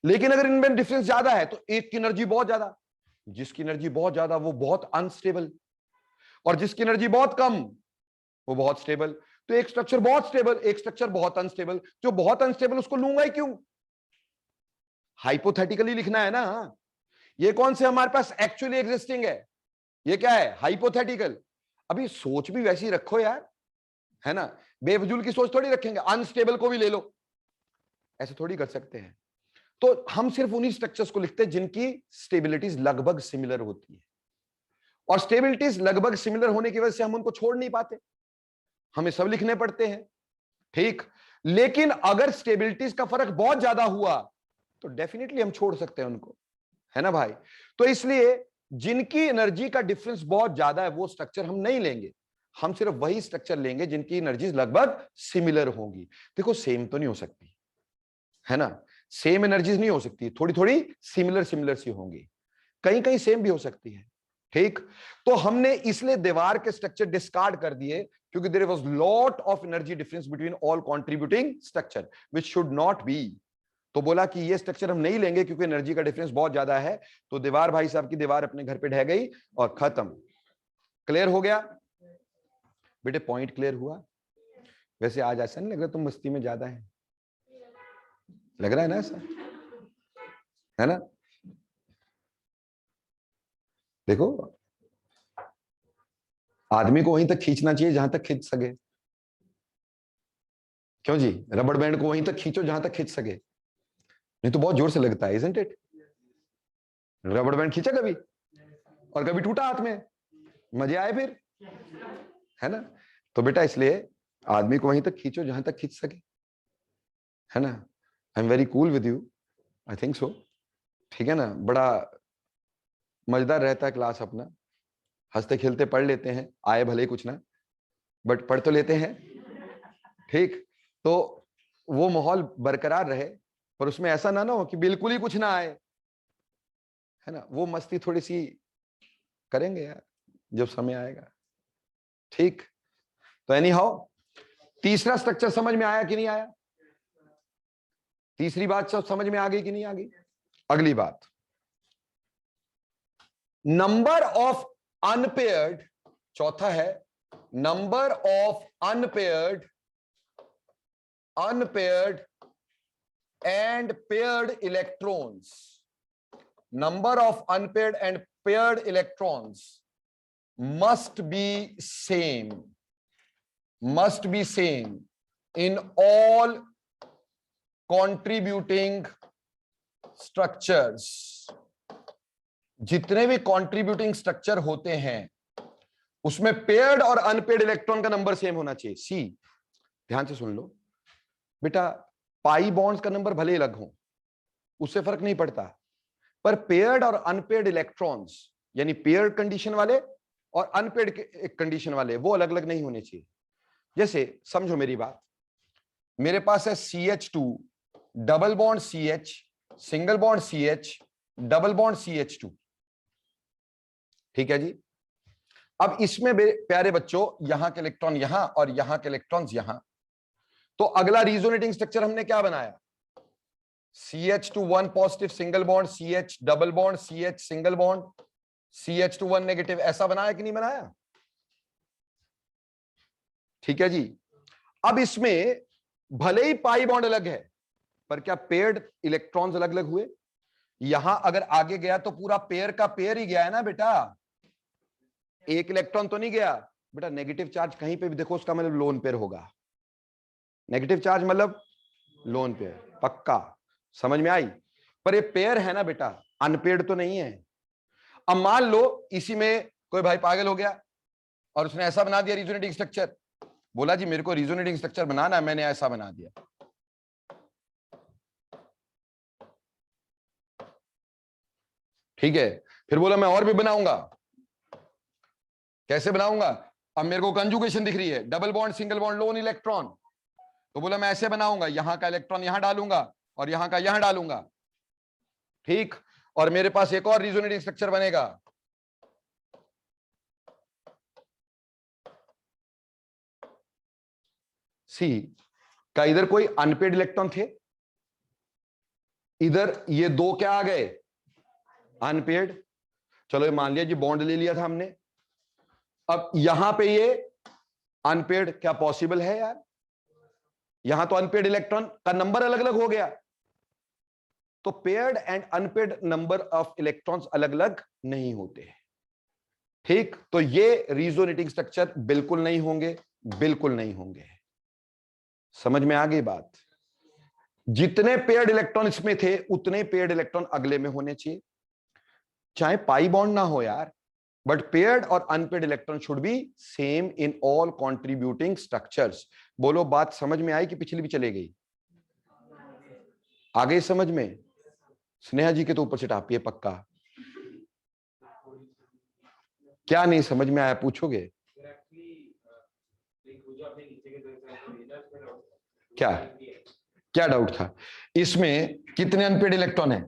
लेकिन अगर इनमें डिफरेंस ज्यादा है तो एक की एनर्जी बहुत ज्यादा, जिसकी एनर्जी बहुत ज्यादा वो बहुत अनस्टेबल, और जिसकी एनर्जी बहुत कम वो बहुत स्टेबल। तो एक स्ट्रक्चर बहुत स्टेबल, एक स्ट्रक्चर बहुत अनस्टेबल। जो बहुत अनस्टेबल उसको लूंगा ही क्यों? हाइपोथेटिकली लिखना है ना। ये कौन से हमारे पास एक्चुअली एग्जिस्टिंग है, ये क्या है? हाइपोथेटिकल। अभी सोच भी वैसी रखो यार, है ना, बेफजूल की सोच थोड़ी रखेंगे। अनस्टेबल को भी ले लो, ऐसे थोड़ी कर सकते हैं। तो हम सिर्फ उन्हीं स्ट्रक्चर्स को लिखते हैं जिनकी स्टेबिलिटीज लगभग सिमिलर होती है, और स्टेबिलिटीज लगभग सिमिलर होने की वजह से हम उनको छोड़ नहीं पाते, हमें सब लिखने पड़ते हैं, ठीक। लेकिन अगर स्टेबिलिटीज का फर्क बहुत ज्यादा हुआ तो डेफिनेटली हम छोड़ सकते हैं उनको, है ना भाई। तो इसलिए जिनकी एनर्जी का डिफरेंस बहुत ज्यादा है वो स्ट्रक्चर हम नहीं लेंगे, हम सिर्फ वही स्ट्रक्चर लेंगे जिनकी एनर्जीज लगभग सिमिलर होंगी। देखो सेम तो नहीं हो सकती, है ना, सेम एनर्जीज नहीं हो सकती, थोड़ी थोड़ी सिमिलर सिमिलर सी होंगी, कहीं कहीं सेम भी हो सकती है, ठीक। तो हमने इसलिए दीवार के स्ट्रक्चर डिस्कार्ड कर दिए क्योंकि there was lot of energy difference between all contributing structure which should not be. तो बोला कि ये स्ट्रक्चर हम नहीं लेंगे क्योंकि एनर्जी का डिफरेंस बहुत ज्यादा है। तो दीवार, भाई साहब की दीवार अपने घर पे ढह गई और खत्म। क्लियर हो गया बेटे, पॉइंट क्लियर हुआ। वैसे आज ऐसा नहीं लग रहा तुम मस्ती में ज्यादा है, लग रहा है ना ऐसा, है ना। देखो आदमी को वहीं तक खींचना चाहिए जहां तक खींच सके, क्यों जी, रबड़ बैंड को वहीं तक खींचो जहां तक खींच सके, नहीं तो बहुत जोर से लगता है, इजंट इट। रबड़ बैंड खींचा कभी और कभी टूटा हाथ में, मजे आए फिर, है ना। तो बेटा इसलिए आदमी को वहीं तक खींचो जहां तक खींच सके, है ना। I am very cool with you, I think so, ठीक है ना। बड़ा मजेदार रहता है क्लास अपना, हंसते खेलते पढ़ लेते हैं, आए भले ही कुछ ना, बट पढ़ तो लेते हैं, ठीक। तो वो माहौल बरकरार रहे, पर उसमें ऐसा ना हो कि बिल्कुल ही कुछ ना आए, है ना। वो मस्ती थोड़ी सी करेंगे यार जब समय आएगा, ठीक। तो एनी हाउ तीसरा स्ट्रक्चर समझ में आया कि नहीं आया, तीसरी बात सब समझ में आ गई कि नहीं आ गई। अगली बात, नंबर ऑफ अनपेयर्ड, चौथा है number of unpaired and paired electrons, number of unpaired and paired electrons must be same in all contributing structures। जितने भी कंट्रीब्यूटिंग स्ट्रक्चर होते हैं उसमें पेयर्ड और अनपेयर्ड इलेक्ट्रॉन का नंबर सेम होना चाहिए। सी, ध्यान से सुन लो बेटा, पाई बॉन्ड्स का नंबर भले अलग हो उससे फर्क नहीं पड़ता, पर पेयर्ड और अनपेयर्ड इलेक्ट्रॉन्स यानी पेयर्ड कंडीशन वाले और अनपेयर्ड कंडीशन वाले वो अलग अलग नहीं होने चाहिए। जैसे समझो मेरी बात, मेरे पास है CH2 double bond CH single bond CH double bond CH2, ठीक है जी। अब इसमें प्यारे बच्चों यहां के इलेक्ट्रॉन यहां और यहां के इलेक्ट्रॉन्स यहां, तो अगला रिजोनेटिंग स्ट्रक्चर हमने क्या बनाया, CH2 1 positive single bond CH double bond CH single bond CH2 1 negative, ऐसा बनाया कि नहीं बनाया, ठीक है जी। अब इसमें भले ही पाई बॉन्ड अलग है पर क्या पेयर्ड इलेक्ट्रॉन्स अलग अलग हुए। यहां अगर आगे गया तो पूरा पेयर का पेयर ही गया है ना बेटा, एक इलेक्ट्रॉन तो नहीं गया बेटा। नेगेटिव चार्ज कहीं पे भी देखो उसका मतलब लोन पेयर होगा, नेगेटिव चार्ज मतलब लोन पेयर, पक्का समझ में आई। पर ये पेयर है ना बेटा, अनपेयर्ड तो नहीं है। अब मान लो इसी में कोई भाई पागल हो गया और उसने ऐसा बना दिया रिजोनेटिंग स्ट्रक्चर, बोला जी मेरे को रिजोनेटिंग स्ट्रक्चर बनाना है, मैंने ऐसा बना दिया, ठीक है। फिर बोला मैं और भी बनाऊंगा, कैसे बनाऊंगा। अब मेरे को कंजुगेशन दिख रही है, double bond single bond loan electron, तो बोला मैं ऐसे बनाऊंगा, यहां का इलेक्ट्रॉन यहां डालूंगा और यहां का यहां डालूंगा, ठीक। और मेरे पास एक और रिजोनेटिंग स्ट्रक्चर बनेगा, सी का इधर कोई अनपेड इलेक्ट्रॉन थे, इधर ये दो क्या आ गए अनपेड, चलो ये मान लिया जी बॉन्ड ले लिया था हमने। अब यहां पे ये अनपेड, क्या पॉसिबल है यार, यहां तो अनपेड इलेक्ट्रॉन का नंबर अलग अलग हो गया, तो paired and unpaired number of electrons अलग अलग नहीं होते, ठीक। तो ये रिजोनेटिंग स्ट्रक्चर बिल्कुल नहीं होंगे, बिल्कुल नहीं होंगे, समझ में आ गई बात। जितने पेयर्ड इलेक्ट्रॉन इसमें थे उतने पेयर्ड इलेक्ट्रॉन अगले में होने चाहिए, चाहे पाई बॉन्ड ना हो यार, बट पेयर्ड और unpaired electron should be same in all contributing structures. बोलो बात समझ में आई कि पिछली भी चले गई? आ गई समझ में? स्नेहा जी के तो ऊपर से टापी है पक्का। क्या नहीं समझ में आया पूछोगे? क्या क्या डाउट था? इसमें कितने अनपेड इलेक्ट्रॉन है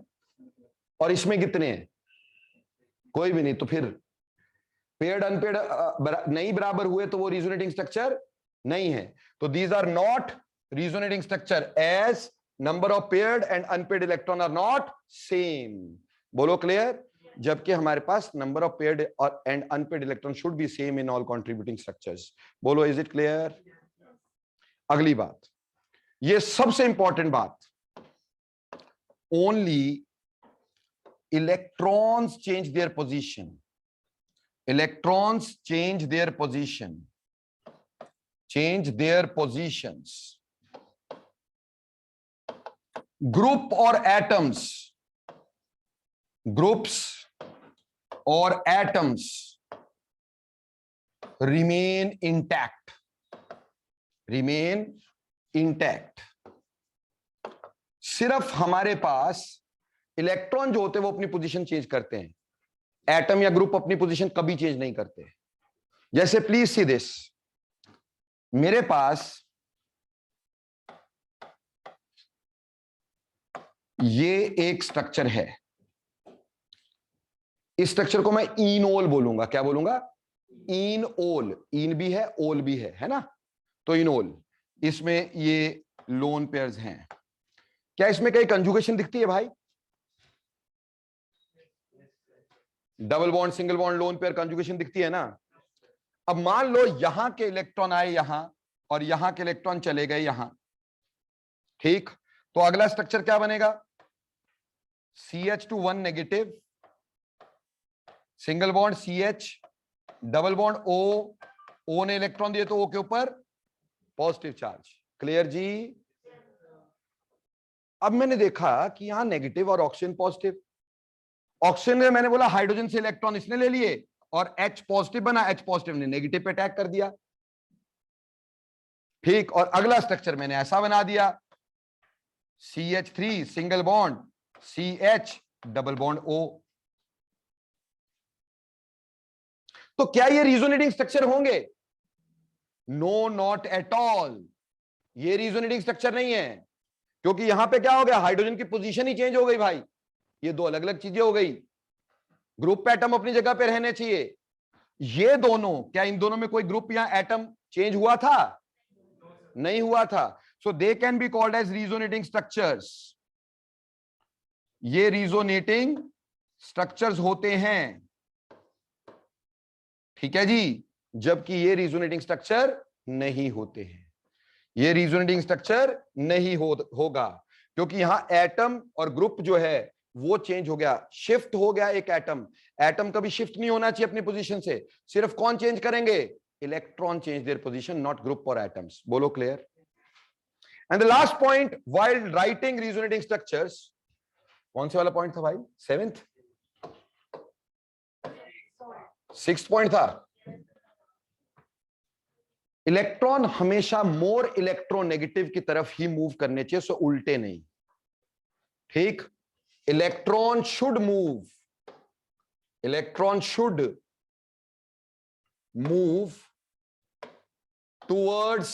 और इसमें कितने हैं? कोई भी नहीं। तो फिर पेयर्ड अनपेड नहीं बराबर हुए तो वो रिजोनेटिंग स्ट्रक्चर नहीं है। तो these are not resonating structure as number of paired and unpaired electron are not same. बोलो क्लियर? जबकि हमारे पास नंबर ऑफ पेयर्ड और and unpaired electron should be same in all contributing structures. बोलो is it clear? अगली बात, ये सबसे इंपॉर्टेंट बात, only electrons change their position. Electrons change their position, change their positions. Group or atoms, groups or atoms remain intact, remain intact. सिर्फ हमारे पास electron जो होते हैं वो अपनी पोजीशन चेंज करते हैं, एटम या ग्रुप अपनी पोजीशन कभी चेंज नहीं करते। जैसे प्लीज सी दिस, मेरे पास ये एक स्ट्रक्चर है, इस स्ट्रक्चर को मैं इनोल बोलूंगा। क्या बोलूंगा? इनओल। इन भी है, ओल भी है ना? तो इनोल। इसमें ये लोन पेयर्स हैं। क्या इसमें कई कंजुगेशन दिखती है भाई? Double bond, single bond, lone pair conjugation दिखती है ना? अब मान लो यहां के इलेक्ट्रॉन आए यहां और यहां के इलेक्ट्रॉन चले गए यहां, ठीक? तो अगला स्ट्रक्चर क्या बनेगा? CH2 1 negative, single bond CH, double bond O ने इलेक्ट्रॉन दिए तो O के ऊपर पॉजिटिव चार्ज। क्लियर जी? अब मैंने देखा कि यहां नेगेटिव और ऑक्सीजन पॉजिटिव। ऑक्सीजन में मैंने बोला हाइड्रोजन से इलेक्ट्रॉन इसने ले लिए और H पॉजिटिव बना, H पॉजिटिव ने नेगेटिव पे अटैक कर दिया, ठीक? और अगला स्ट्रक्चर मैंने ऐसा बना दिया, CH3 single bond CH double bond O। तो क्या ये रिजोनेटिंग स्ट्रक्चर होंगे? No, not at all. ये रिजोनेटिंग स्ट्रक्चर नहीं है, क्योंकि यहां पे क्या हो गया? हाइड्रोजन की पोजीशन ही चेंज हो गई भाई। ये दो अलग अलग चीजें हो गई। ग्रुप एटम अपनी जगह पे रहने चाहिए। ये दोनों, क्या इन दोनों में कोई ग्रुप या एटम चेंज हुआ था? नहीं हुआ था। So they can be called as resonating structures. ये रिजोनेटिंग स्ट्रक्चर्स होते हैं, ठीक है जी? जबकि ये रिजोनेटिंग स्ट्रक्चर नहीं होते हैं। ये रिजोनेटिंग स्ट्रक्चर नहीं होगा, क्योंकि यहां एटम और ग्रुप जो है वो चेंज हो गया, शिफ्ट हो गया। एक एटम, एटम कभी शिफ्ट नहीं होना चाहिए अपनी पोजीशन से। सिर्फ कौन चेंज करेंगे? Electron change their position, not group और एटम्स। बोलो clear? And the last point while writing resonating structures, कौन से वाला पॉइंट था भाई? 7th 6th पॉइंट था। इलेक्ट्रॉन हमेशा मोर इलेक्ट्रोनेगेटिव की तरफ ही मूव करने चाहिए, सो उल्टे नहीं, ठीक? Electron should move, electron should move towards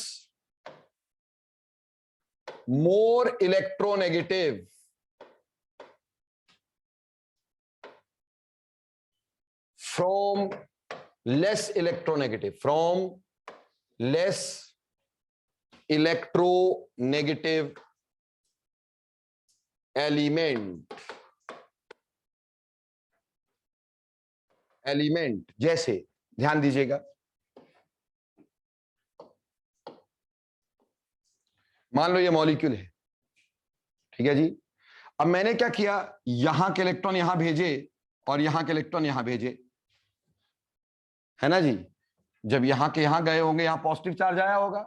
more electronegative from less electronegative, from less electronegative element. जैसे ध्यान दीजिएगा, मान लो ये मॉलिक्यूल है, ठीक है जी? अब मैंने क्या किया, यहां के इलेक्ट्रॉन यहां भेजे और यहां के इलेक्ट्रॉन यहां भेजे, है ना जी? जब यहां के यहां गए होंगे, यहां पॉजिटिव चार्ज आया होगा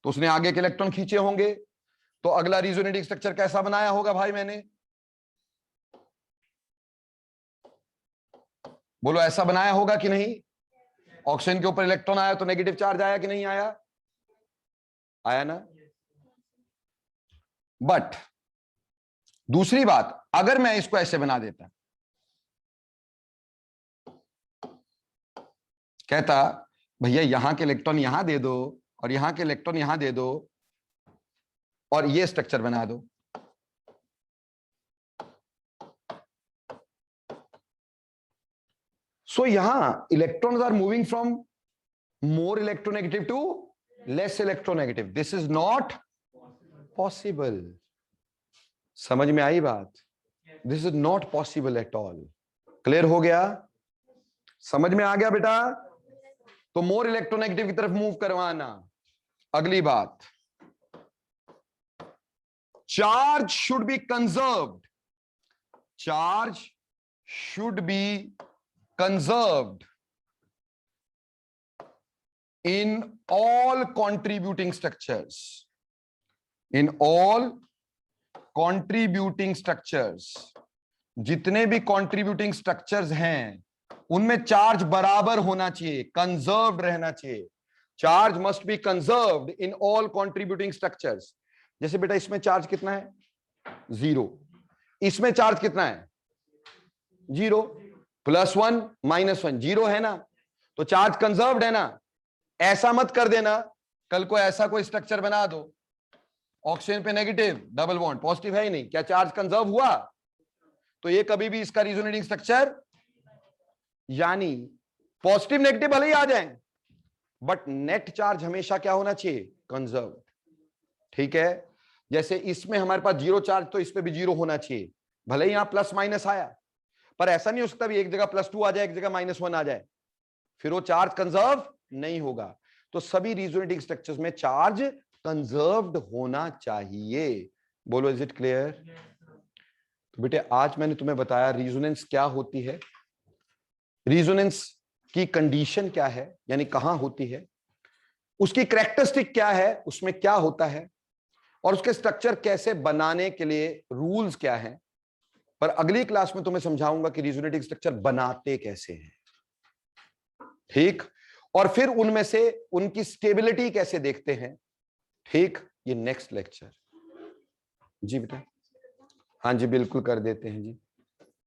तो उसने आगे के इलेक्ट्रॉन खींचे होंगे, तो अगला रिजोनेटिंग स्ट्रक्चर कैसा बनाया होगा भाई मैंने? बोलो ऐसा बनाया होगा कि नहीं? ऑक्सीजन के ऊपर इलेक्ट्रॉन आया तो नेगेटिव चार्ज आया कि नहीं आया? आया ना? बट दूसरी बात, अगर मैं इसको ऐसे बना देता, कहता भैया यहां के इलेक्ट्रॉन यहां दे दो और यहां के इलेक्ट्रॉन यहां दे दो और ये स्ट्रक्चर बना दो, सो यहां electrons are moving from more electronegative to less electronegative. This is not possible. समझ में आई बात? This is not possible at all. Clear हो गया? समझ में आ गया बेटा? तो मोर इलेक्ट्रोनेगेटिव की तरफ मूव करवाना. अगली बात, charge should be conserved. Charge should be conserved in all contributing structures. In all contributing structures, जितने भी contributing structures हैं उनमें चार्ज बराबर होना चाहिए, कंजर्व्ड रहना चाहिए. Charge must be conserved in all contributing structures. जैसे बेटा इसमें चार्ज कितना है? 0. इसमें चार्ज कितना है? 0. +1 -1 0 है ना? तो चार्ज कंजर्व्ड है ना? ऐसा मत कर देना कल को ऐसा कोई स्ट्रक्चर बना दो, ऑक्सीजन पे नेगेटिव, डबल बॉन्ड, पॉजिटिव है ही नहीं, क्या चार्ज कंजर्व हुआ? तो ये कभी भी इसका रिजोनेटिंग स्ट्रक्चर, यानी पॉजिटिव नेगेटिव भले ही आ जाए बट नेट चार्ज हमेशा क्या होना चाहिए? कंजर्व. ठीक है? जैसे इसमें हमारे पास 0 चार्ज, तो इस पे भी 0 होना चाहिए, भले ही यहां प्लस माइनस आया, पर ऐसा नहीं हो सकता भी एक जगह +2 आ जाए, एक जगह -1 आ जाए, फिर वो चार्ज कंजर्व नहीं होगा. तो सभी रिजोनेटिंग स्ट्रक्चर्स में चार्ज कंजर्व्ड होना चाहिए. बोलो, इज इट क्लियर? तो बेटे आज मैंने तुम्हें बताया रिजोनेंस क्या होती है, रिजोनेंस की कंडीशन क्या है, यानी कहां होती है, उसकी कैरेक्टरिस्टिक क्या है, उसमें क्या होता है, और उसके स्ट्रक्चर कैसे बनाने के लिए रूल्स क्या हैं. पर अगली क्लास में तुम्हें समझाऊंगा कि रिजोनेटिंग स्ट्रक्चर बनाते कैसे हैं. ठीक? और फिर उनमें से उनकी स्टेबिलिटी कैसे देखते हैं. ठीक? ये नेक्स्ट लेक्चर. जी बेटा. हाँ जी बिल्कुल कर देते हैं जी.